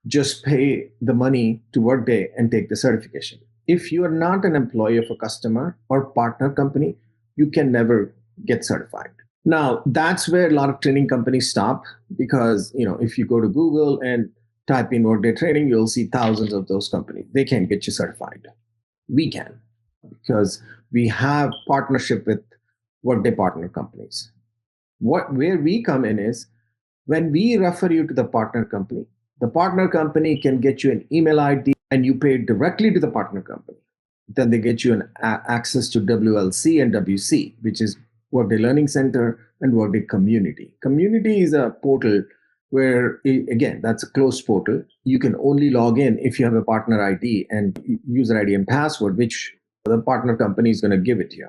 just pay the money to Workday and take the certification. If you are not an employee of a customer or partner company, you can never get certified. Now, that's where a lot of training companies stop because, if you go to Google and type in Workday training, you'll see thousands of those companies. They can't get you certified. We can because we have partnership with Workday partner companies. Where we come in is when we refer you to the partner company can get you an email ID and you pay directly to the partner company. Then they get you an access to WLC and WC, which is Workday Learning Center and Workday Community. Community is a portal where, again, that's a closed portal. You can only log in if you have a partner ID and user ID and password, which the partner company is going to give it to you.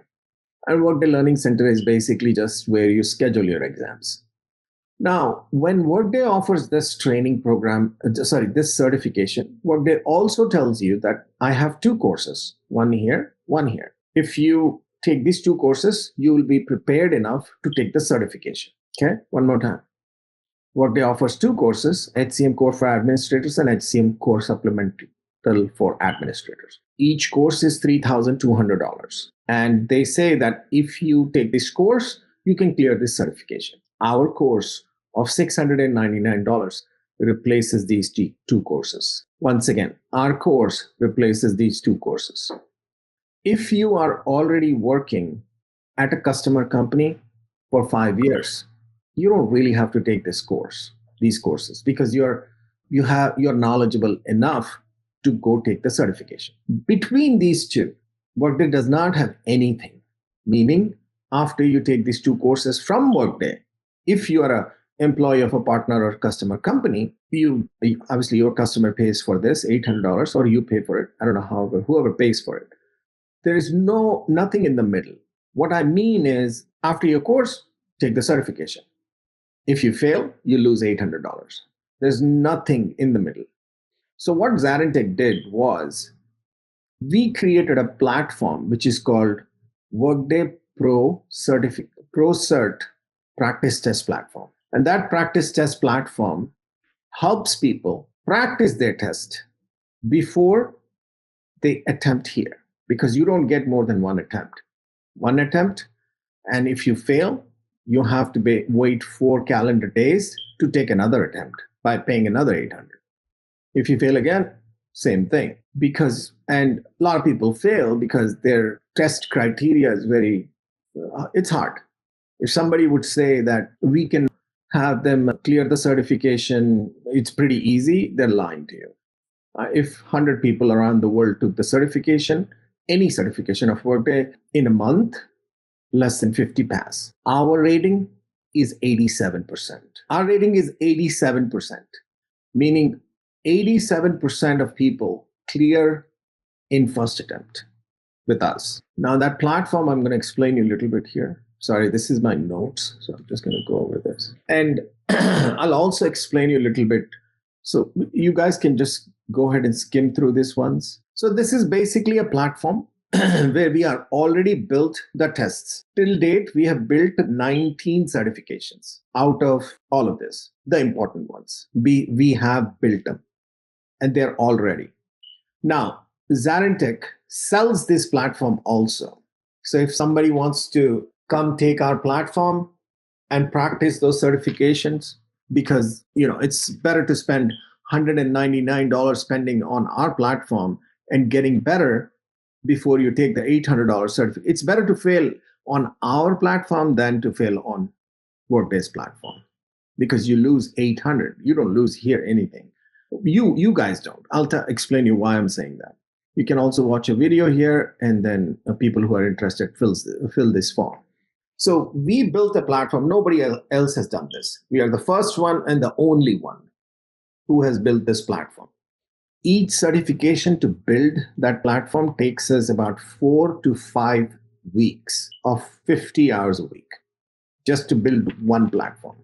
And Workday Learning Center is basically just where you schedule your exams. Now, when Workday offers this training program, this certification, Workday also tells you that I have two courses, one here, one here. If you take these two courses, you will be prepared enough to take the certification. Okay, one more time. Workday offers two courses, HCM Core for Administrators and HCM Core Supplemental for Administrators. Each course is $3,200. And they say that if you take this course, you can clear this certification. Our course of $699 replaces these two courses. Once again, our course replaces these two courses. If you are already working at a customer company for 5 years, you don't really have to take these courses, because you're knowledgeable enough to go take the certification. Between these two, Workday does not have anything. Meaning, after you take these two courses from Workday, if you are an employee of a partner or customer company, obviously your customer pays for this $800 or you pay for it. I don't know, whoever pays for it. There is nothing in the middle. What I mean is, after your course, take the certification. If you fail, you lose $800. There's nothing in the middle. So what ZaranTech did was, we created a platform which is called Workday Pro Cert Practice Test Platform. And that practice test platform helps people practice their test before they attempt here, because you don't get more than one attempt. One attempt, and if you fail, you have to wait 4 calendar days to take another attempt by paying another 800. If you fail again, same thing. And a lot of people fail because their test criteria is it's hard. If somebody would say that we can have them clear the certification, it's pretty easy, they're lying to you. If 100 people around the world took the certification, any certification of Workday in a month, less than 50 pass. Our rating is 87%. Our rating is 87%, meaning 87% of people clear in first attempt with us. Now that platform, I'm going to explain you a little bit here. Sorry, this is my notes, so I'm just going to go over this. And I'll also explain you a little bit. So you guys can just go ahead and skim through this once. So this is basically a platform where we are already built the tests. Till date, we have built 19 certifications out of all of this, the important ones. We have built them, and they're all ready. Now, ZaranTech sells this platform also. So if somebody wants to come take our platform and practice those certifications, because it's better to spend $199 spending on our platform and getting better before you take the $800 certificate. It's better to fail on our platform than to fail on Workday's platform, because you lose 800. You don't lose here anything. You guys don't. I'll explain you why I'm saying that. You can also watch a video here, and then people who are interested fill this form. So we built a platform. Nobody else has done this. We are the first one and the only one who has built this platform. Each certification to build that platform takes us about 4 to 5 weeks of 50 hours a week just to build one platform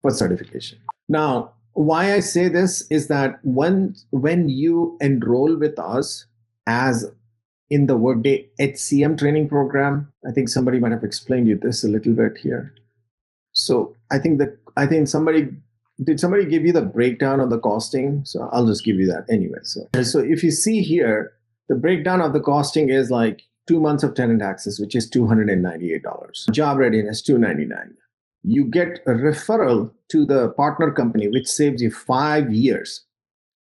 for certification. Now, why I say this is that when you enroll with us as in the Workday HCM training program, I think somebody might have explained you this a little bit here. So did somebody give you the breakdown of the costing? So I'll just give you that anyway. So if you see here, the breakdown of the costing is like 2 months of tenant access, which is $298. Job readiness, $299. You get a referral to the partner company, which saves you 5 years.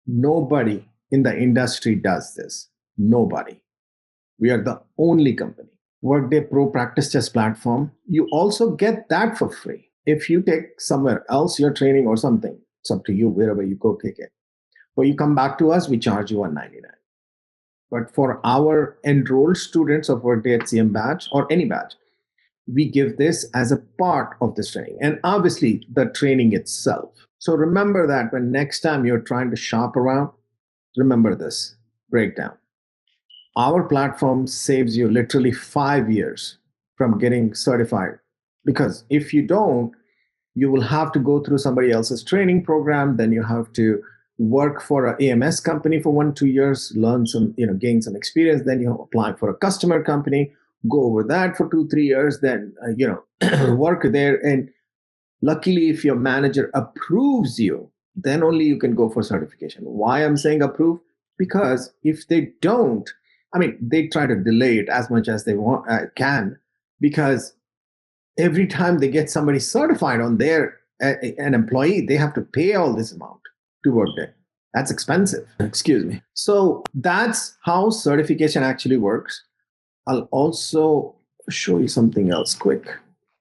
Nobody in the industry does this. Nobody. We are the only company. Workday Pro Practice Test platform, you also get that for free. If you take somewhere else your training or something, it's up to you, wherever you go take it. But you come back to us, we charge you $199. But for our enrolled students of Workday HCM badge or any badge, we give this as a part of this training. And obviously the training itself. So remember that when next time you're trying to shop around, remember this breakdown. Our platform saves you literally 5 years from getting certified. Because if you don't, you will have to go through somebody else's training program. Then you have to work for an AMS company for 1-2 years, learn some, gain some experience. Then you apply for a customer company, go over that for 2-3 years, then, work there. And luckily, if your manager approves you, then only you can go for certification. Why I'm saying approve? Because if they don't, they try to delay it as much as they can, because every time they get somebody certified on an employee, they have to pay all this amount to Workday. That's expensive. Excuse me. So that's how certification actually works. I'll also show you something else quick.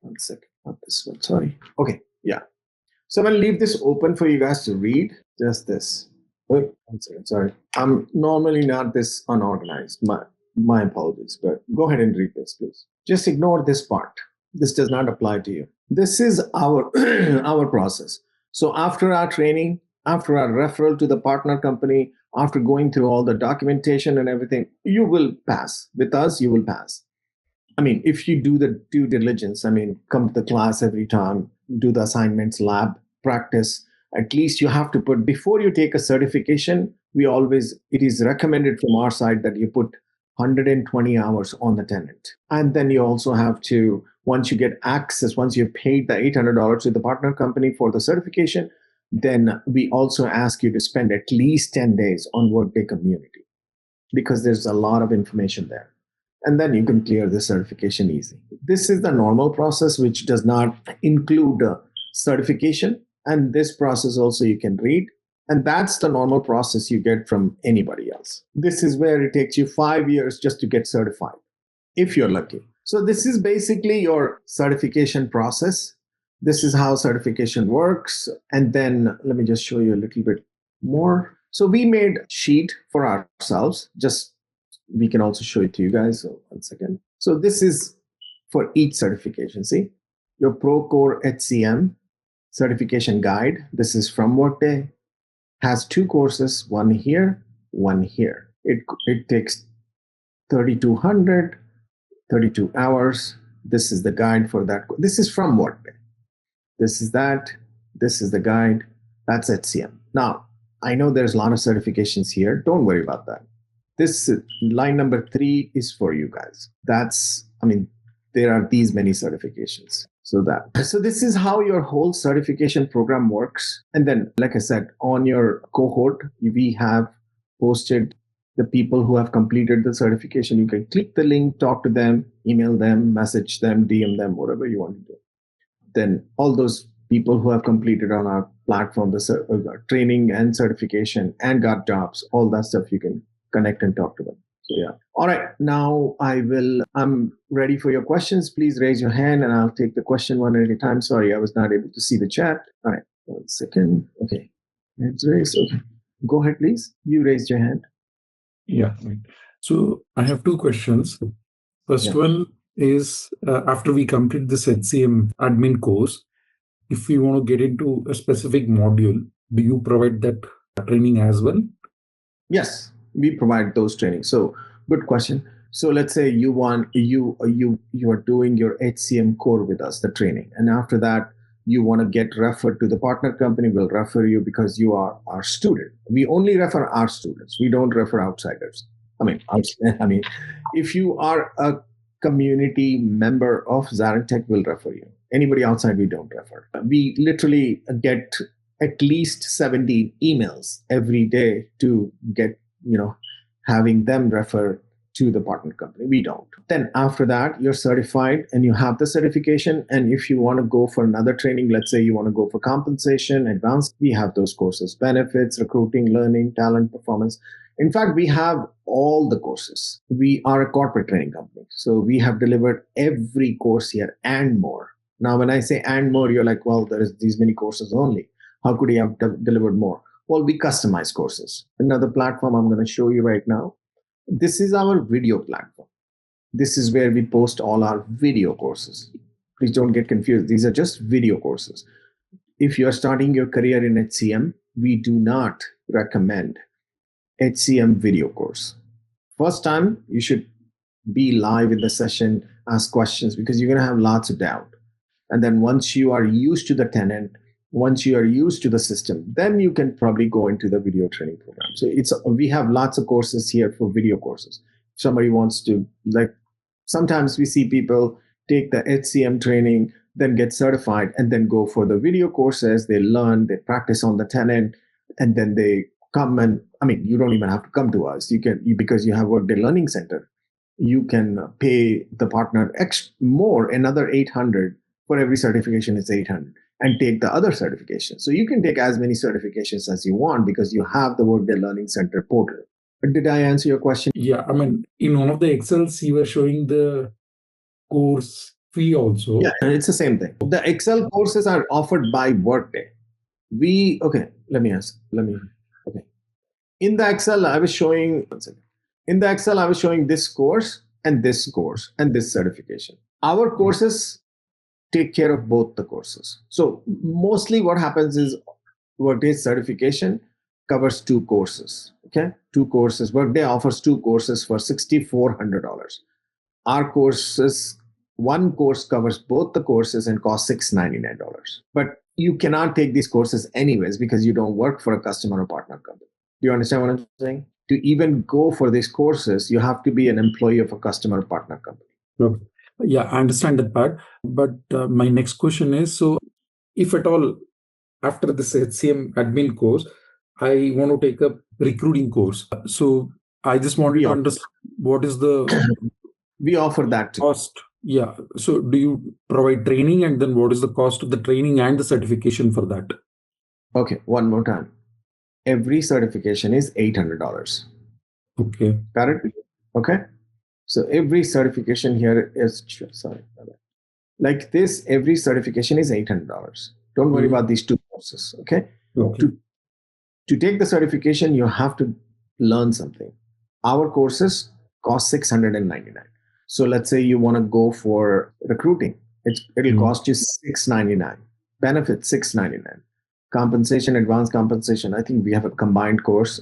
1 second. Not this one. Sorry. Okay. Yeah. So I'm going to leave this open for you guys to read. Just this. Wait, 1 second. Sorry. I'm normally not this unorganized. My apologies. But go ahead and read this, please. Just ignore this part. This does not apply to you. This is our our process. So after our training, after our referral to the partner company, after going through all the documentation and everything, you will pass. With us, you will pass. If you do the due diligence, come to the class every time, do the assignments, lab, practice, at least you have to put, before you take a certification, it is recommended from our side that you put 120 hours on the tenant. And then you also have to, once you get access, once you've paid the $800 to the partner company for the certification, then we also ask you to spend at least 10 days on Workday Community because there's a lot of information there. And then you can clear the certification easy. This is the normal process, which does not include certification. And this process also you can read. And that's the normal process you get from anybody else. This is where it takes you 5 years just to get certified, if you're lucky. So this is basically your certification process. This is how certification works. And then let me just show you a little bit more. So we made a sheet for ourselves. Just we can also show it to you guys. So 1 second. So this is for each certification. See, your Pro Core HCM certification guide. This is from Workday. Has 2 courses, one here, one here. It takes 3,200, 32 hours. This is the guide for that. This is from Workday. This is that. This is the guide. That's HCM. Now, I know there's a lot of certifications here. Don't worry about that. This line number 3 is for you guys. There are these many certifications. So this is how your whole certification program works. And then, like I said, on your cohort, we have posted the people who have completed the certification. You can click the link, talk to them, email them, message them, DM them, whatever you want to do. Then all those people who have completed on our platform, the training and certification and got jobs, all that stuff, you can connect and talk to them. So yeah. All right. Now I'm ready for your questions. Please raise your hand and I'll take the question one at a time. Sorry, I was not able to see the chat. All right. 1 second. Okay. Hands raised. Okay. Go ahead, please. You raised your hand. Yeah. So I have 2 questions. First one is after we complete this HCM admin course, if we want to get into a specific module, do you provide that training as well? Yes, we provide those trainings. So good question. So let's say you are doing your HCM core with us, the training, and after that you want to get referred to the partner company. We'll refer you because you are our student. We only refer our students. We don't refer outsiders. If you are a community member of ZaranTech, we'll refer you. Anybody outside, we don't refer. We literally get at least 70 emails every day to get, having them refer to the partner company. We don't. Then after that, you're certified and you have the certification. And if you want to go for another training, let's say you want to go for compensation, advanced, we have those courses, benefits, recruiting, learning, talent, performance. In fact, we have all the courses. We are a corporate training company. So we have delivered every course here and more. Now, when I say and more, you're like, well, there is these many courses only. How could you have delivered more? Well, we customize courses. Another platform I'm going to show you right now. This is our video platform. This is where we post all our video courses. Please don't get confused. These are just video courses. If you're starting your career in HCM, we do not recommend HCM video course. First time, you should be live in the session, ask questions, because you're going to have lots of doubt. And then once you are used to the tenant, once you are used to the system, then you can probably go into the video training program. So we have lots of courses here for video courses. If somebody wants to, sometimes we see people take the HCM training, then get certified, and then go for the video courses. They learn, they practice on the tenant, and then they come and, you don't even have to come to us. Because you have Workday Learning Center, you can pay the partner more, another 800 for every certification is 800, and take the other certifications. So you can take as many certifications as you want because you have the Workday Learning Center portal. But did I answer your question? Yeah, in one of the Excels, you were showing the course fee also. Yeah, and it's the same thing. The Excel courses are offered by Workday. In the Excel, I was showing, this course and this course and this certification. Our courses take care of both the courses. So mostly what happens is Workday certification covers 2 courses. Okay, 2 courses. Workday offers 2 courses for $6,400. Our courses, one course covers both the courses and costs $699. But you cannot take these courses anyways because you don't work for a customer or partner company. Do you understand what I'm saying? To even go for these courses, you have to be an employee of a customer or partner company. Okay. Yeah, I understand that part. But my next question is, so if at all after this HCM admin course, I want to take a recruiting course. So I just wanted to understand what is the We offer that too. cost. Yeah. So do you provide training, and then what is the cost of the training and the certification for that? Okay, one more time. Every certification is $800. Okay. Got it? Okay. So every certification here is, sorry, like this, every certification is $800. Don't worry about these two courses. Okay. Okay. To take the certification, you have to learn something. Our courses cost $699. So let's say you want to go for recruiting, it'll cost you $699. Benefits $699. Compensation, advanced compensation. I think we have a combined course.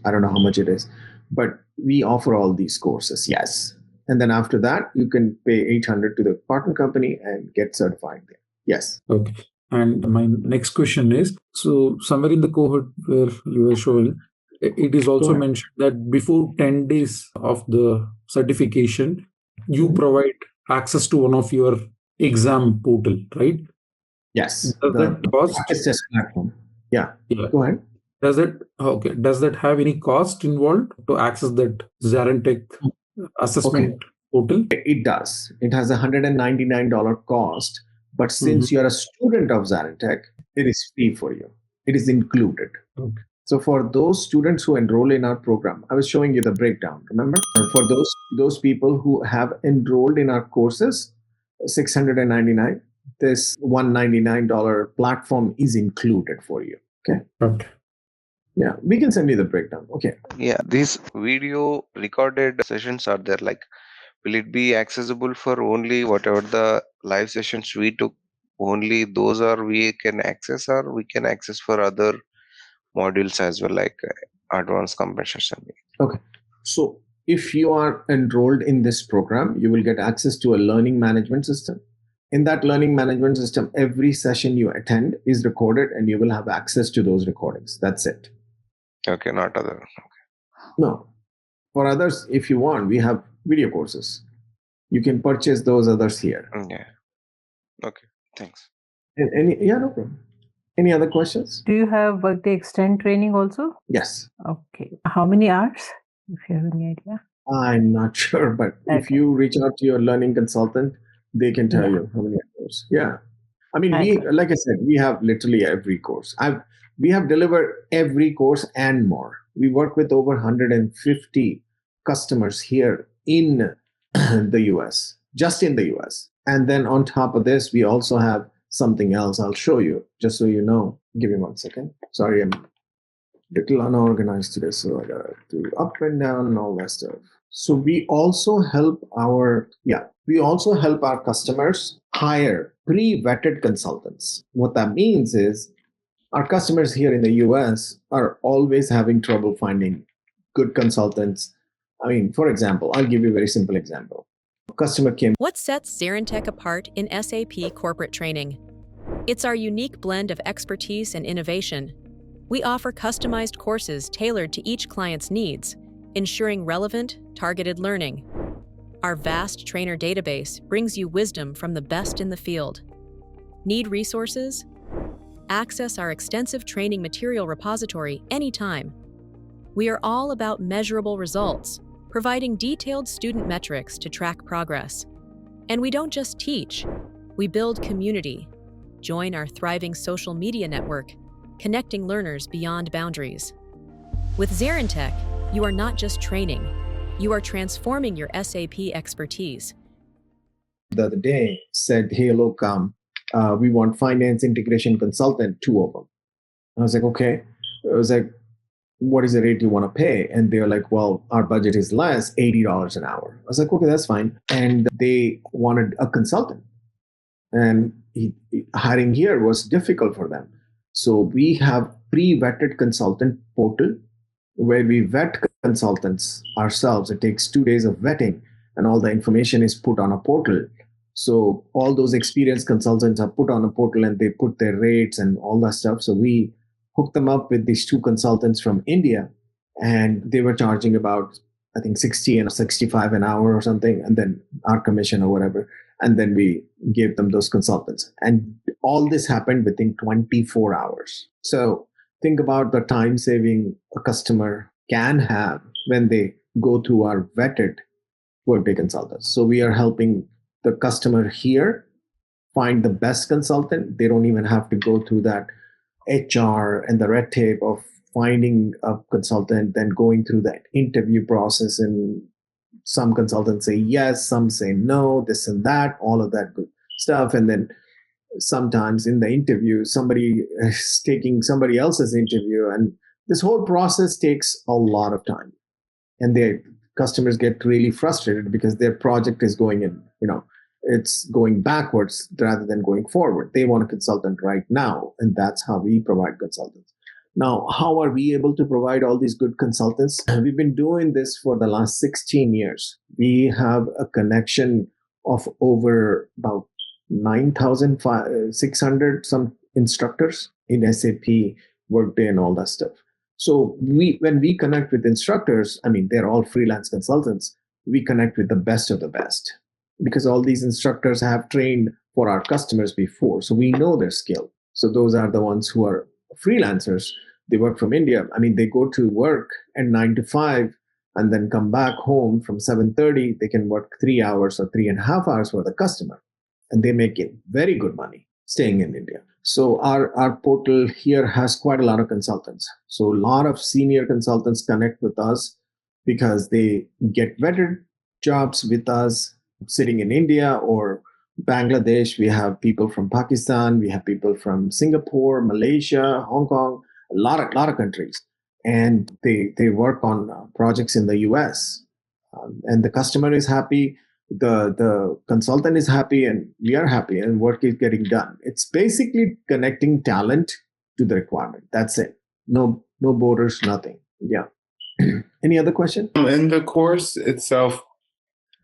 I don't know how much it is, but we offer all these courses. Yes. And then after that, you can pay $800 to the partner company and get certified there. Yes. Okay. And my next question is, so somewhere in the cohort where you were showing, it is also mentioned that before 10 days of the certification, you provide access to one of your exam portal, right? Yes. Does that cost? It's platform. Yeah. Go ahead. Does that have any cost involved to access that ZaranTech assessment portal? It does. It has a $199 cost, but since you're a student of ZaranTech, it is free for you. It is included. Okay. So for those students who enroll in our program, I was showing you the breakdown, remember? And for those people who have enrolled in our courses, $699, this $199 platform is included for you. Okay. Yeah, we can send you the breakdown. Okay. Yeah, these video recorded sessions are there. Like, will it be accessible for only whatever the live sessions we took? Only those are we can access, or we can access for other modules as well, like advanced compensation. Okay. So if you are enrolled in this program, you will get access to a learning management system. In that learning management system, every session you attend is recorded and you will have access to those recordings. That's it. Okay, not other. Okay. No. For others, if you want, we have video courses. You can purchase those others here. Yeah. Okay. Thanks. No problem. Any other questions? Do you have Workday Extend training also? Yes. Okay. How many hours, if you have any idea? I'm not sure, but if you reach out to your learning consultant, they can tell you how many hours. Yeah. I mean, like I said, we have literally every course. We have delivered every course and more. We work with over 150 customers here in the US, just in the US. And then on top of this, we also have something else I'll show you, just so you know. Give me 1 second. Sorry, I'm a little unorganized today, so I gotta do up and down and all that stuff. So we also help our customers hire pre-vetted consultants. What that means is our customers here in the US are always having trouble finding good consultants. I mean, for example, I'll give you a very simple example. Customer came. What sets ZaranTech apart in SAP corporate training? It's our unique blend of expertise and innovation. We offer customized courses tailored to each client's needs, ensuring relevant, targeted learning. Our vast trainer database brings you wisdom from the best in the field. Need resources? Access our extensive training material repository anytime. We are all about measurable results, providing detailed student metrics to track progress. And we don't just teach, we build community. Join our thriving social media network, connecting learners beyond boundaries. With ZaranTech, you are not just training, you are transforming your SAP expertise. The other day said, hey, look, we want finance integration consultant, 2 of them. I was like, okay. I was like, what is the rate you want to pay? And they're like, well, our budget is less, $80 an hour. I was like, okay, that's fine. And they wanted a consultant. And hiring here was difficult for them. So we have pre-vetted consultant portal where we vet consultants ourselves. It takes 2 days of vetting and all the information is put on a portal. So all those experienced consultants are put on a portal and they put their rates and all that stuff. So we hooked them up with these 2 consultants from India, and they were charging about, I think, 60 and 65 an hour or something, and then our commission or whatever. And then we gave them those consultants. And all this happened within 24 hours. So think about the time saving a customer can have when they go through our vetted Workday consultants. So we are helping the customer here find the best consultant. They don't even have to go through that HR and the red tape of finding a consultant, then going through that interview process. And some consultants say yes, some say no, this and that, all of that good stuff. And then sometimes in the interview, somebody is taking somebody else's interview. And this whole process takes a lot of time. And their customers get really frustrated because their project is going in, it's going backwards rather than going forward. They want a consultant right now. And that's how we provide consultants. Now, how are we able to provide all these good consultants? We've been doing this for the last 16 years. We have a connection of over about 9,600 some instructors in SAP, Workday, and all that stuff. So when we connect with instructors, they're all freelance consultants. We connect with the best of the best because all these instructors have trained for our customers before. So we know their skill. So those are the ones who are freelancers. They work from India. They go to work at 9 to 5 and then come back home from 7:30. They can work 3 hours or 3.5 hours for the customer. And they make it very good money staying in India. So our portal here has quite a lot of consultants. So a lot of senior consultants connect with us because they get vetted jobs with us sitting in India or Bangladesh. We have people from Pakistan. We have people from Singapore, Malaysia, Hong Kong, a lot of countries. And they work on projects in the US. And the customer is happy. The consultant is happy and we are happy and work is getting done. It's basically connecting talent to the requirement. That's it. No borders, nothing. Yeah. Any other question? In the course itself,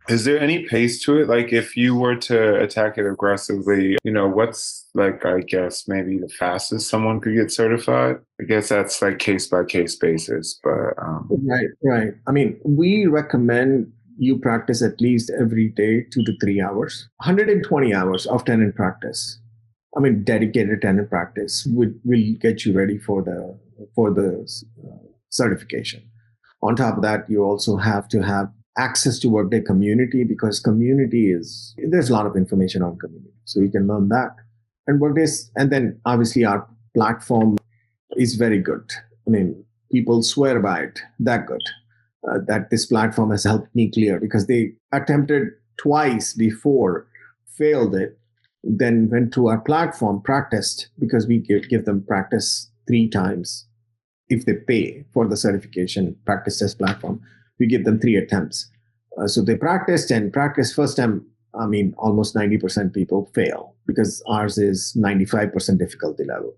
is there any pace to it? Like if you were to attack it aggressively, what's I guess maybe the fastest someone could get certified? I guess that's case by case basis, but Right. We recommend you practice at least every day 2 to 3 hours. 120 hours of tenant practice. Dedicated tenant practice will get you ready for the certification. On top of that, you also have to have access to Workday community because there's a lot of information on community. So you can learn that. And and then obviously our platform is very good. People swear by it, that good. That this platform has helped me clear because they attempted twice before, failed it, then went to our platform, practiced because we give them practice 3 times. If they pay for the certification practice test platform, we give them 3 attempts. So they practiced first time. Almost 90% people fail because ours is 95% difficulty level.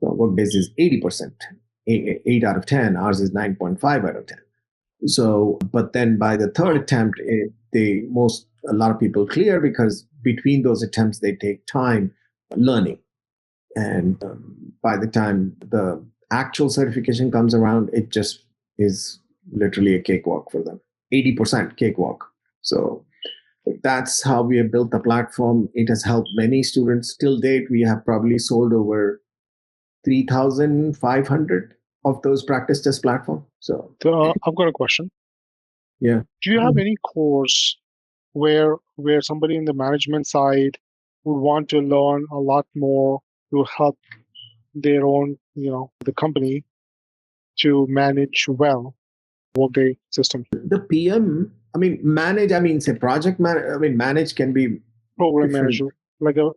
So Workday's is 80%, 8 out of 10. Ours is 9.5 out of 10. So, but then by the third attempt, a lot of people clear because between those attempts, they take time learning. And by the time the actual certification comes around, it just is literally a cakewalk for them. 80% cakewalk. So that's how we have built the platform. It has helped many students. Till date, we have probably sold over 3,500 of those practice test platform. So I've got a question. Yeah. Do you have any course where somebody in the management side would want to learn a lot more to help their own, the company to manage well Workday system? The PM, manage, say project manager, manage can be program different. manager.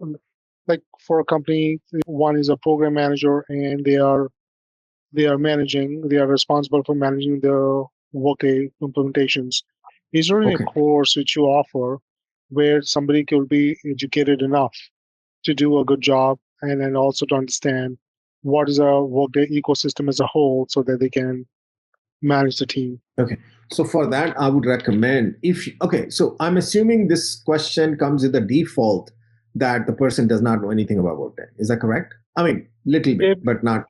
Like for a company, one is a program manager and they are responsible for managing the Workday implementations. Is there any course which you offer where somebody could be educated enough to do a good job and then also to understand what is a Workday ecosystem as a whole so that they can manage the team? Okay. So for that, I would recommend so I'm assuming this question comes with the default that the person does not know anything about Workday. Is that correct? Little bit, but not.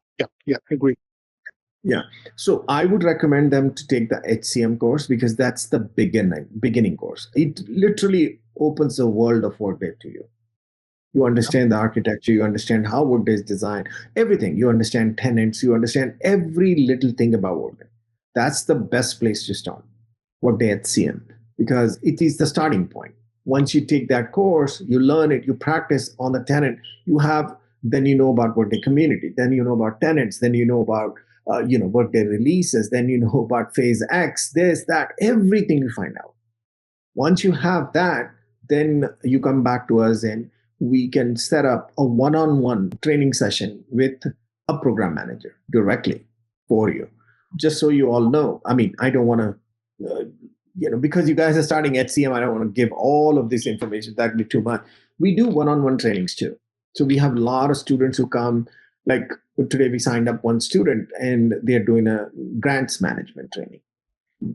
Yeah, agree. Yeah. So I would recommend them to take the HCM course because that's the beginning course. It literally opens the world of Workday to you. You understand the architecture, you understand how Workday is designed, everything. You understand tenants, you understand every little thing about Workday. That's the best place to start, Workday HCM, because it is the starting point. Once you take that course, you learn it, you practice on the tenant, then you know about Workday community, then you know about tenants, then you know about Workday releases, then you know about phase X, this, that, everything you find out. Once you have that, then you come back to us and we can set up a one-on-one training session with a program manager directly for you. Just so you all know, I mean, I don't want to, because you guys are starting HCM, I don't want to give all of this information. That'd be too much. We do one-on-one trainings too. So we have a lot of students who come, like today we signed up one student and they're doing a grants management training.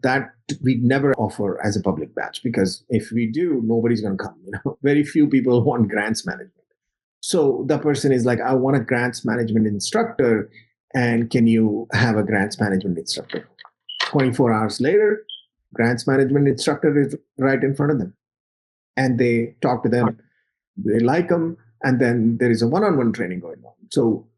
That we never offer as a public batch, because if we do, nobody's going to come. Very few people want grants management. So the person is like, I want a grants management instructor, and can you have a grants management instructor? 24 hours later, grants management instructor is right in front of them, and they talk to them, they like them, and then there is a one-on-one training going on. So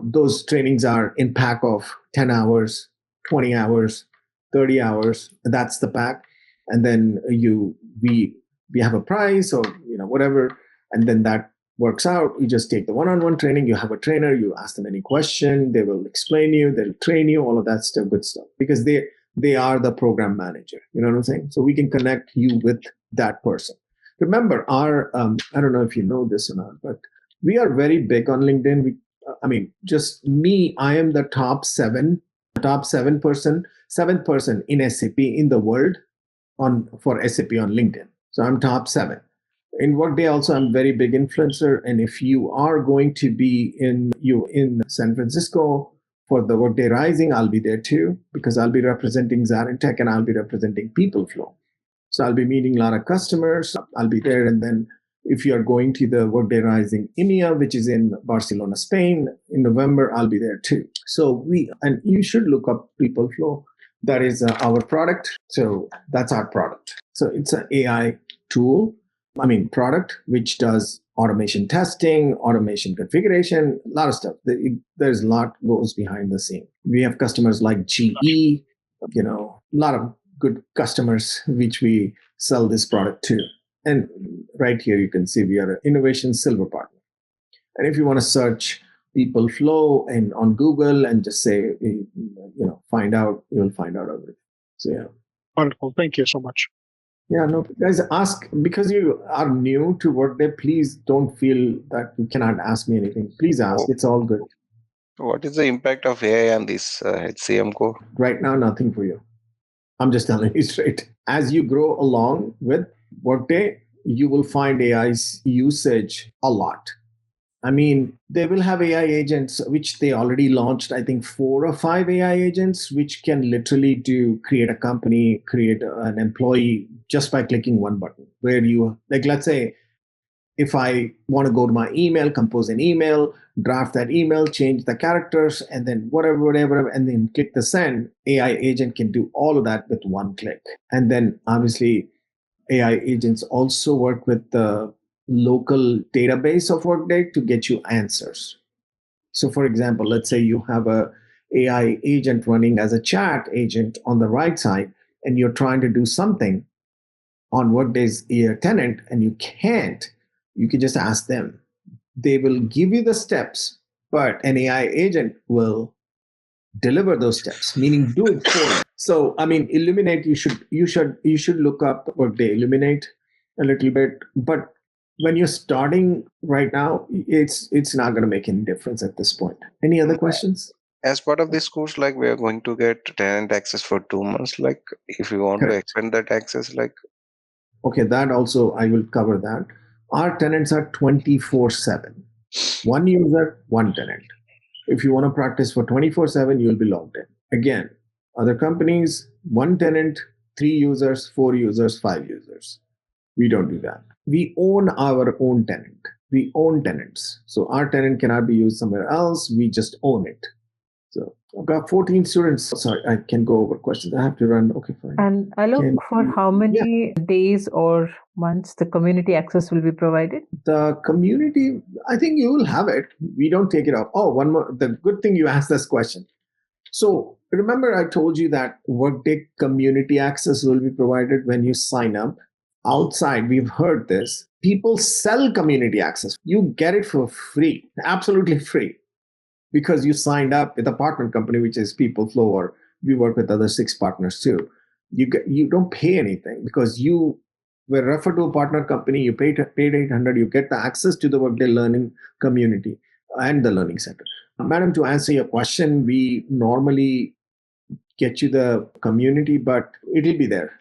those trainings are in pack of 10 hours, 20 hours, 30 hours. That's the pack. And then we have a price or whatever, and then that works out. You just take the one-on-one training, you have a trainer, you ask them any question, they will explain you, they'll train you, all of that stuff, good stuff, because they are the program manager. You know what I'm saying? So we can connect you with that person. Remember, I don't know if you know this or not, but we are very big on LinkedIn. Just me, I am the seventh person in SAP in the world for SAP on LinkedIn. So I'm top 7. In Workday also, I'm very big influencer. And if you are going to be in San Francisco for the Workday Rising, I'll be there too, because I'll be representing ZaranTech and I'll be representing PeopleFlow. So I'll be meeting a lot of customers. I'll be there. And then if you're going to the Workday Rising EMEA, which is in Barcelona, Spain, in November, I'll be there too. So and you should look up PeopleFlow. That is our product. So that's our product. So it's an AI product, which does automation testing, automation configuration, a lot of stuff. There's a lot goes behind the scene. We have customers like GE, a lot of good customers, which we sell this product to. And right here, you can see we are an Innovation Silver Partner. And if you want to search PeopleFlow and on Google and just say, find out, you'll find out everything. So yeah. Wonderful. Thank you so much. Yeah, no, guys, ask, because you are new to Workday, please don't feel that you cannot ask me anything. Please ask. It's all good. What is the impact of AI on this HCM core? Right now, nothing for you. I'm just telling you straight. As you grow along with Workday, you will find AI's usage a lot. They will have AI agents, which they already launched, I think 4 or 5 AI agents, which can literally create a company, create an employee just by clicking one button. Where let's say, if I want to go to my email, compose an email, draft that email, change the characters, and then whatever, and then click the send, AI agent can do all of that with one click. And then obviously, AI agents also work with the local database of Workday to get you answers. So for example, let's say you have a AI agent running as a chat agent on the right side, and you're trying to do something on Workday's tenant and you can't, you can just ask them. They will give you the steps, but an AI agent will deliver those steps, meaning do it for you. So, Illuminate, you should look up Workday Illuminate a little bit, but when you're starting right now, it's not going to make any difference at this point. Any other questions? As part of this course, we are going to get tenant access for 2 months. If you want to expand that access, Okay, that also, I will cover that. Our tenants are 24/7. One user, one tenant. If you want to practice for 24/7, you'll be logged in. Again, other companies, 1 tenant, 3 users, 4 users, 5 users. We don't do that. We own our own tenant. We own tenants. So our tenant cannot be used somewhere else. We just own it. So I've got 14 students. Sorry, I can go over questions. I have to run. Okay, fine. And Alok, for how many days or months the community access will be provided? The community, I think you will have it. We don't take it off. Oh, one more. The good thing you asked this question. So remember I told you that Workday community access will be provided when you sign up. Outside, we've heard this. People sell community access. You get it for free, absolutely free, because you signed up with a partner company, which is PeopleFlow, or we work with other 6 partners too. You don't pay anything because you were referred to a partner company. You paid $800. You get the access to the Workday Learning community and the Learning Center. Madam, to answer your question, we normally get you the community, but it'll be there.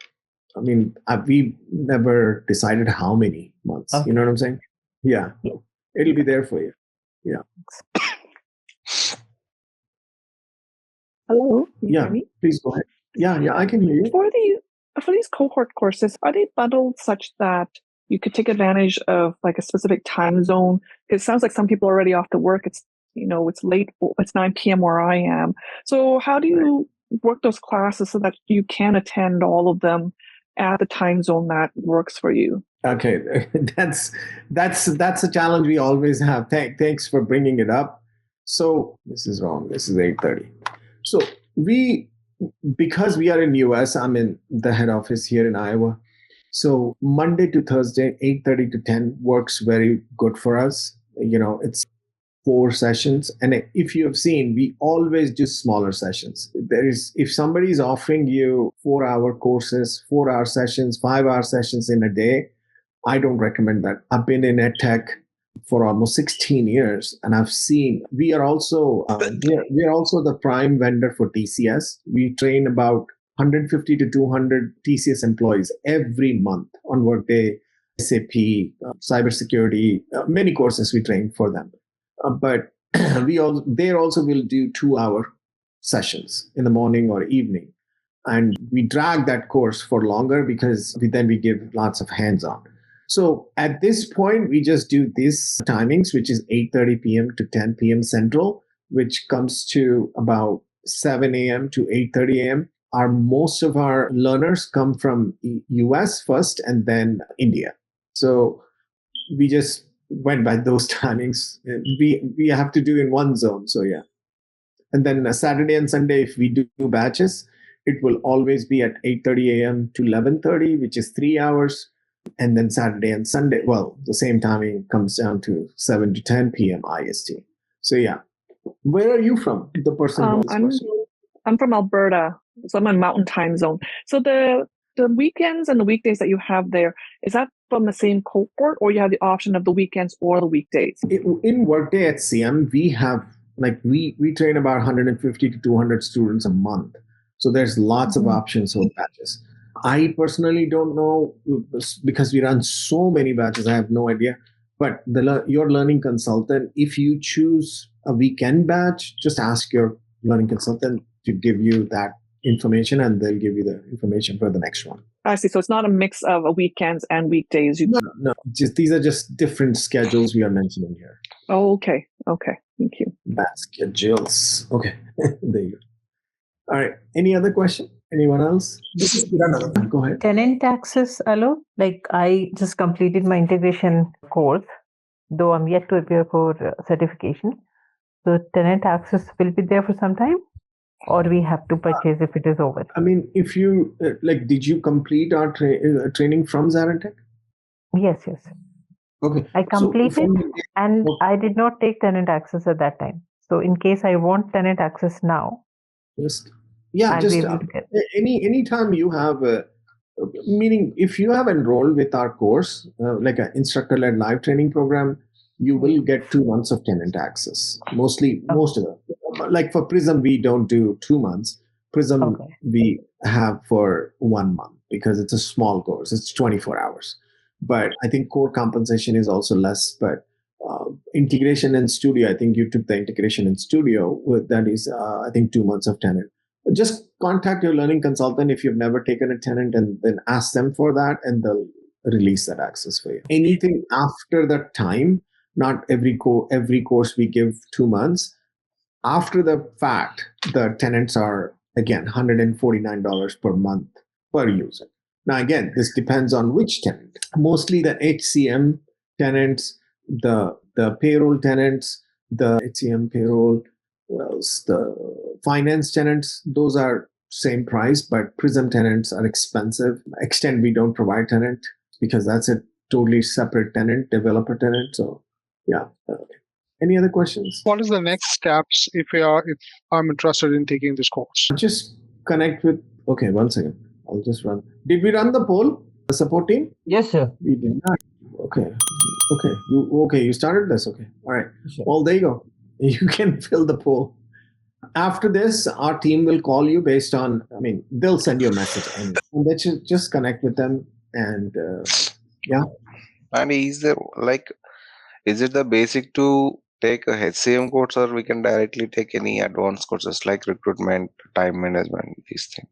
I mean, we never decided how many months. Okay. You know what I'm saying? Yeah. It'll be there for you. Yeah. Hello? Can you hear Yeah. me? Please go ahead. Yeah, I can hear you. For these cohort courses, are they bundled such that you could take advantage of like a specific time zone? Because it sounds like some people are already off to work. It's it's late. It's 9 p.m. where I am. So how do you work those classes so that you can attend all of them at the time zone that works for you? Okay, that's a challenge we always have. Thanks for bringing it up. So this is wrong. This is 8:30. So because we are in US, I'm in the head office here in Iowa. So Monday to Thursday, 8:30 to 10 works very good for us. It's 4 sessions. And if you have seen, we always do smaller sessions. If somebody is offering you 4-hour courses, 4-hour sessions, 5-hour sessions in a day, I don't recommend that. I've been in EdTech for almost 16 years, and I've seen we are also the prime vendor for TCS. We train about 150 to 200 TCS employees every month on Workday, SAP, cybersecurity, many courses we train for them. But they also will do 2-hour sessions in the morning or evening, and we drag that course for longer because we give lots of hands-on. So at this point, we just do these timings, which is 8:30 p.m. to 10 p.m. Central, which comes to about 7 a.m. to 8:30 a.m. Most of our learners come from US first and then India. So we just went by those timings. We have to do in one zone. So yeah. And then Saturday and Sunday, if we do batches, it will always be at 8:30 a.m. to 11:30, which is 3 hours. And then Saturday and Sunday, well, the same timing comes down to 7 to 10 p.m. IST. So yeah. Where are you from? The person who asked question. I'm from Alberta, so I'm in Mountain Time Zone. So the weekends and the weekdays that you have there, is that from the same cohort, or you have the option of the weekends or the weekdays? In Workday HCM, we have we train about 150 to 200 students a month. So there's lots of options for batches. I personally don't know because we run so many batches. I have no idea. But your learning consultant, if you choose a weekend batch, just ask your learning consultant to give you that information, and they'll give you the information for the next one. I see. So it's not a mix of weekends and weekdays. No. These are just different schedules we are mentioning here. Oh, okay. Thank you. Batch schedules. Okay. There you go. All right. Any other question? Anyone else? This is Kiran. Go ahead. Tenant access, Alok. Like I just completed my integration course, though I'm yet to appear for certification. So tenant access will be there for some time, or we have to purchase if it is over? I mean, if you did you complete our training from ZaranTech? Yes. Okay. I completed, and I did not take tenant access at that time. So in case I want tenant access now, anytime you have meaning if you have enrolled with our course, like an instructor-led live training program, you will get 2 months of tenant access. Most of them. Like for Prism, we don't do 2 months. Prism we have for 1 month because it's a small course. It's 24 hours. But I think core compensation is also less. But integration in Studio, I think you took the integration in Studio. That is, I think, 2 months of tenant. Just contact your learning consultant if you've never taken a tenant, and then ask them for that, and they'll release that access for you. Anything after that time, not every course we give 2 months. After the fact, the tenants are, again, $149 per month per user. Now, again, this depends on which tenant. Mostly the HCM tenants, the payroll tenants, the HCM payroll, what else? The finance tenants, those are same price, but Prism tenants are expensive. Extend, we don't provide tenant because that's a totally separate tenant, developer tenant. So, yeah. Any other questions? What is the next steps if I'm interested in taking this course? Just connect with. Okay, 1 second. I'll just run. Did we run the poll? The support team? Yes, sir. We did not. Okay. You started this. Okay. All right. Sure. Well, there you go. You can fill the poll. After this, our team will call you based on. They'll send you a message, and that you just connect with them. And yeah. And is it the basic to take a HCM course, or we can directly take any advanced courses like recruitment, time management, these things?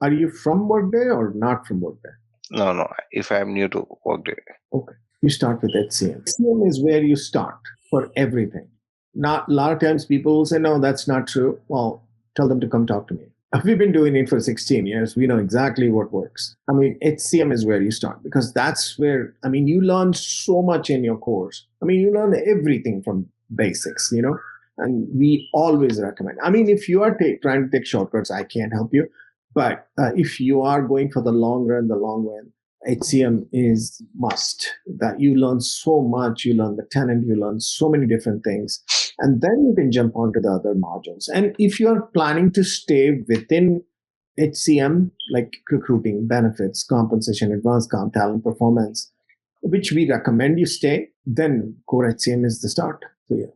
Are you from Workday or not from Workday? No. If I am new to Workday. Okay. You start with HCM. HCM is where you start for everything. Not a lot of times people will say, no, that's not true. Well, tell them to come talk to me. We've been doing it for 16 years. We know exactly what works. HCM is where you start because that's where, you learn so much in your course. You learn everything from basics, and we always recommend. If you are trying to take shortcuts, I can't help you. But if you are going for the long run, HCM is must. That you learn so much. You learn the tenant. You learn so many different things. And then you can jump onto the other modules. And if you're planning to stay within HCM, like recruiting, benefits, compensation, advanced comp, talent, performance, which we recommend you stay, then core HCM is the start. So yeah.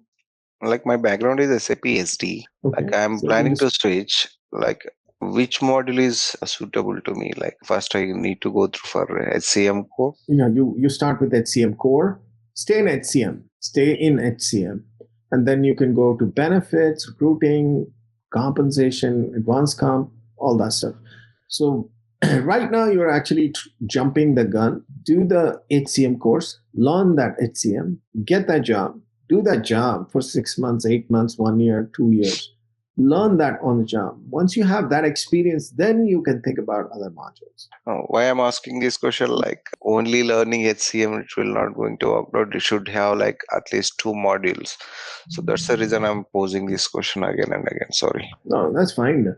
Like my background is SAP SD. Okay. Like I'm planning to switch. Like which module is suitable to me? Like first I need to go through for HCM core. You start with HCM core. Stay in HCM. And then you can go to benefits, recruiting, compensation, advanced comp, all that stuff. So right now you're actually jumping the gun. Do the HCM course, learn that HCM, get that job, do that job for 6 months, 8 months, 1 year, 2 years. Learn that on the job. Once you have that experience, then you can think about other modules. Why I'm asking this question, like only learning HCM, it will not going to work out. You should have like at least 2 modules. So that's the reason I'm posing this question again and again. Sorry. No, that's fine.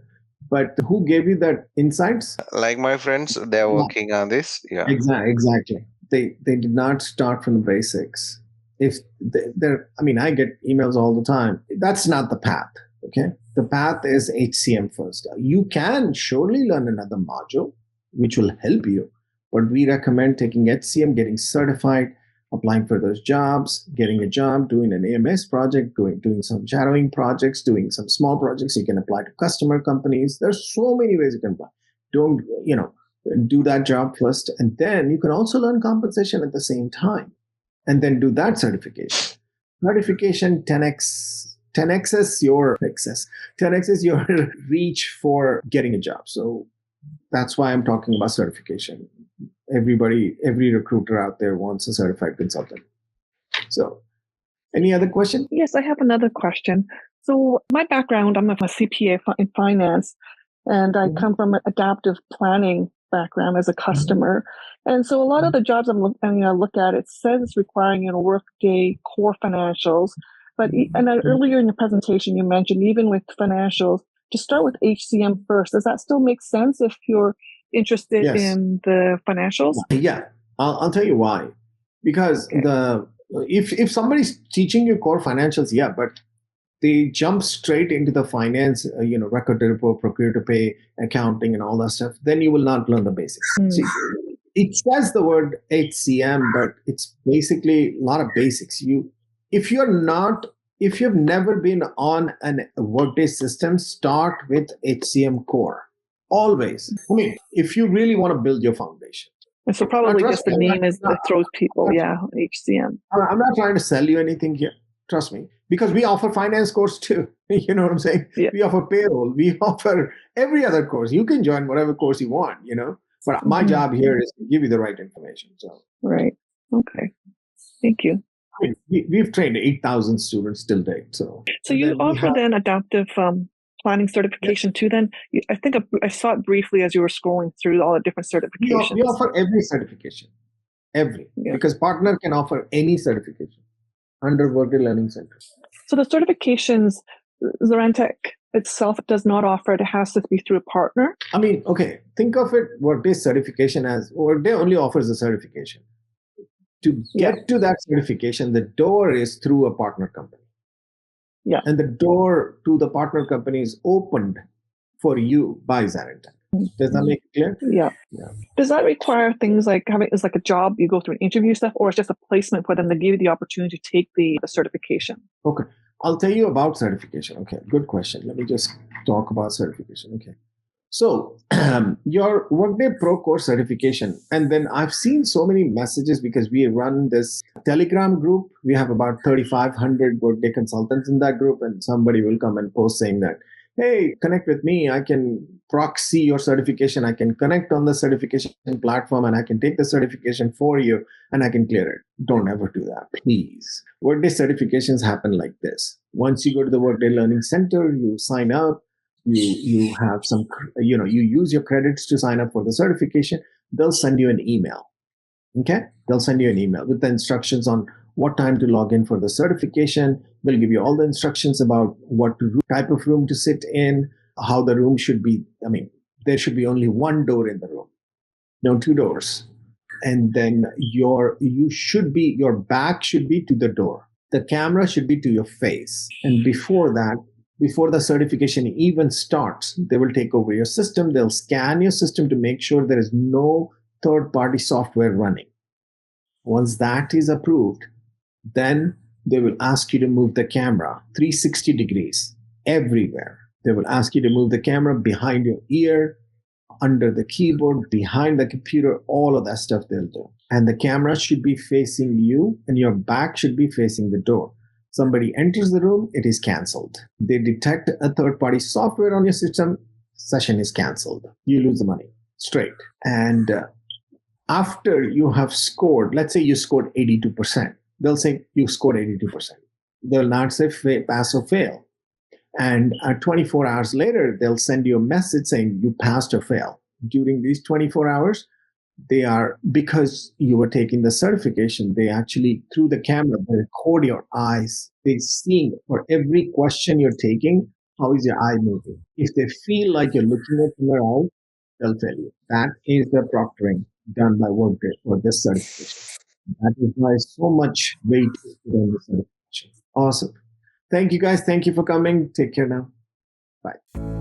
But who gave you that insights? Like my friends, they're working on this. Yeah. Exactly. They did not start from the basics. If I get emails all the time. That's not the path. Okay. The path is HCM first. You can surely learn another module, which will help you. But we recommend taking HCM, getting certified, applying for those jobs, getting a job, doing an AMS project, doing some shadowing projects, doing some small projects. You can apply to customer companies. There's so many ways you can apply. Don't, do that job first. And then you can also learn compensation at the same time. And then do that certification. Certification 10x is your reach for getting a job. So that's why I'm talking about certification. Every recruiter out there wants a certified consultant. So any other question? Yes, I have another question. So my background, I'm a CPA in finance, and I come from an adaptive planning background as a customer. And so a lot of the jobs I look at, it says it's requiring Workday core financials. But earlier in your presentation, you mentioned even with financials, to start with HCM first. Does that still make sense if you're interested in the financials? Yeah, I'll tell you why. Because if somebody's teaching you core financials, but they jump straight into the finance, record to report, procure to pay, accounting, and all that stuff, then you will not learn the basics. See, it says the word HCM, but it's basically a lot of basics. If you've never been on a Workday system, start with HCM core. Always. If you really want to build your foundation. And so probably just the name that throws people. HCM. I'm not trying to sell you anything here. Trust me. Because we offer finance course too. You know what I'm saying? Yeah. We offer payroll. We offer every other course. You can join whatever course you want, But my job here is to give you the right information. So right. Okay. Thank you. we've trained 8,000 students till date. So you offer then adaptive planning certification too. Then I think I saw it briefly as you were scrolling through all the different certifications. We offer every certification, because partner can offer any certification under Workday Learning Center. So the certifications, ZaranTech itself does not offer it. It has to be through a partner. I mean, okay, think of it, Workday certification as Workday only offers a certification. To get to that certification, the door is through a partner company. Yeah. And the door to the partner company is opened for you by ZaranTech. Does that make it clear? Yeah. Does that require things like it's like a job, you go through an interview stuff, or it's just a placement for them to give you the opportunity to take the certification? Okay. I'll tell you about certification. Okay. Good question. Let me just talk about certification. Okay. So your Workday Pro Course certification, and then I've seen so many messages because we run this Telegram group. We have about 3,500 Workday consultants in that group, and somebody will come and post saying that, hey, connect with me. I can proxy your certification. I can connect on the certification platform and I can take the certification for you and I can clear it. Don't ever do that, please. Workday certifications happen like this. Once you go to the Workday Learning Center, you sign up. You have some, you use your credits to sign up for the certification. They'll send you an email. Okay. They'll send you an email with the instructions on what time to log in for the certification. They'll give you all the instructions about what type of room to sit in, how the room should be. I mean, there should be only one door in the room, no two doors. And then your back should be to the door. The camera should be to your face. And before the certification even starts, they will take over your system. They'll scan your system to make sure there is no third-party software running. Once that is approved, then they will ask you to move the camera 360 degrees everywhere. They will ask you to move the camera behind your ear, under the keyboard, behind the computer, all of that stuff they'll do. And the camera should be facing you and your back should be facing the door. Somebody enters the room, it is canceled. They detect a third-party software on your system, session is canceled. You lose the money straight. And after you have scored, let's say you scored 82%, they'll say you scored 82%. They'll not say pass or fail. And 24 hours later, they'll send you a message saying you passed or failed. During these 24 hours, because you were taking the certification, they actually, through the camera, they record your eyes. They see for every question you're taking, how is your eye moving? If they feel like you're looking at their eye, they'll tell you. That is the proctoring done by Workday for this certification. That is why so much weight is put on the certification. Awesome. Thank you guys. Thank you for coming. Take care now. Bye.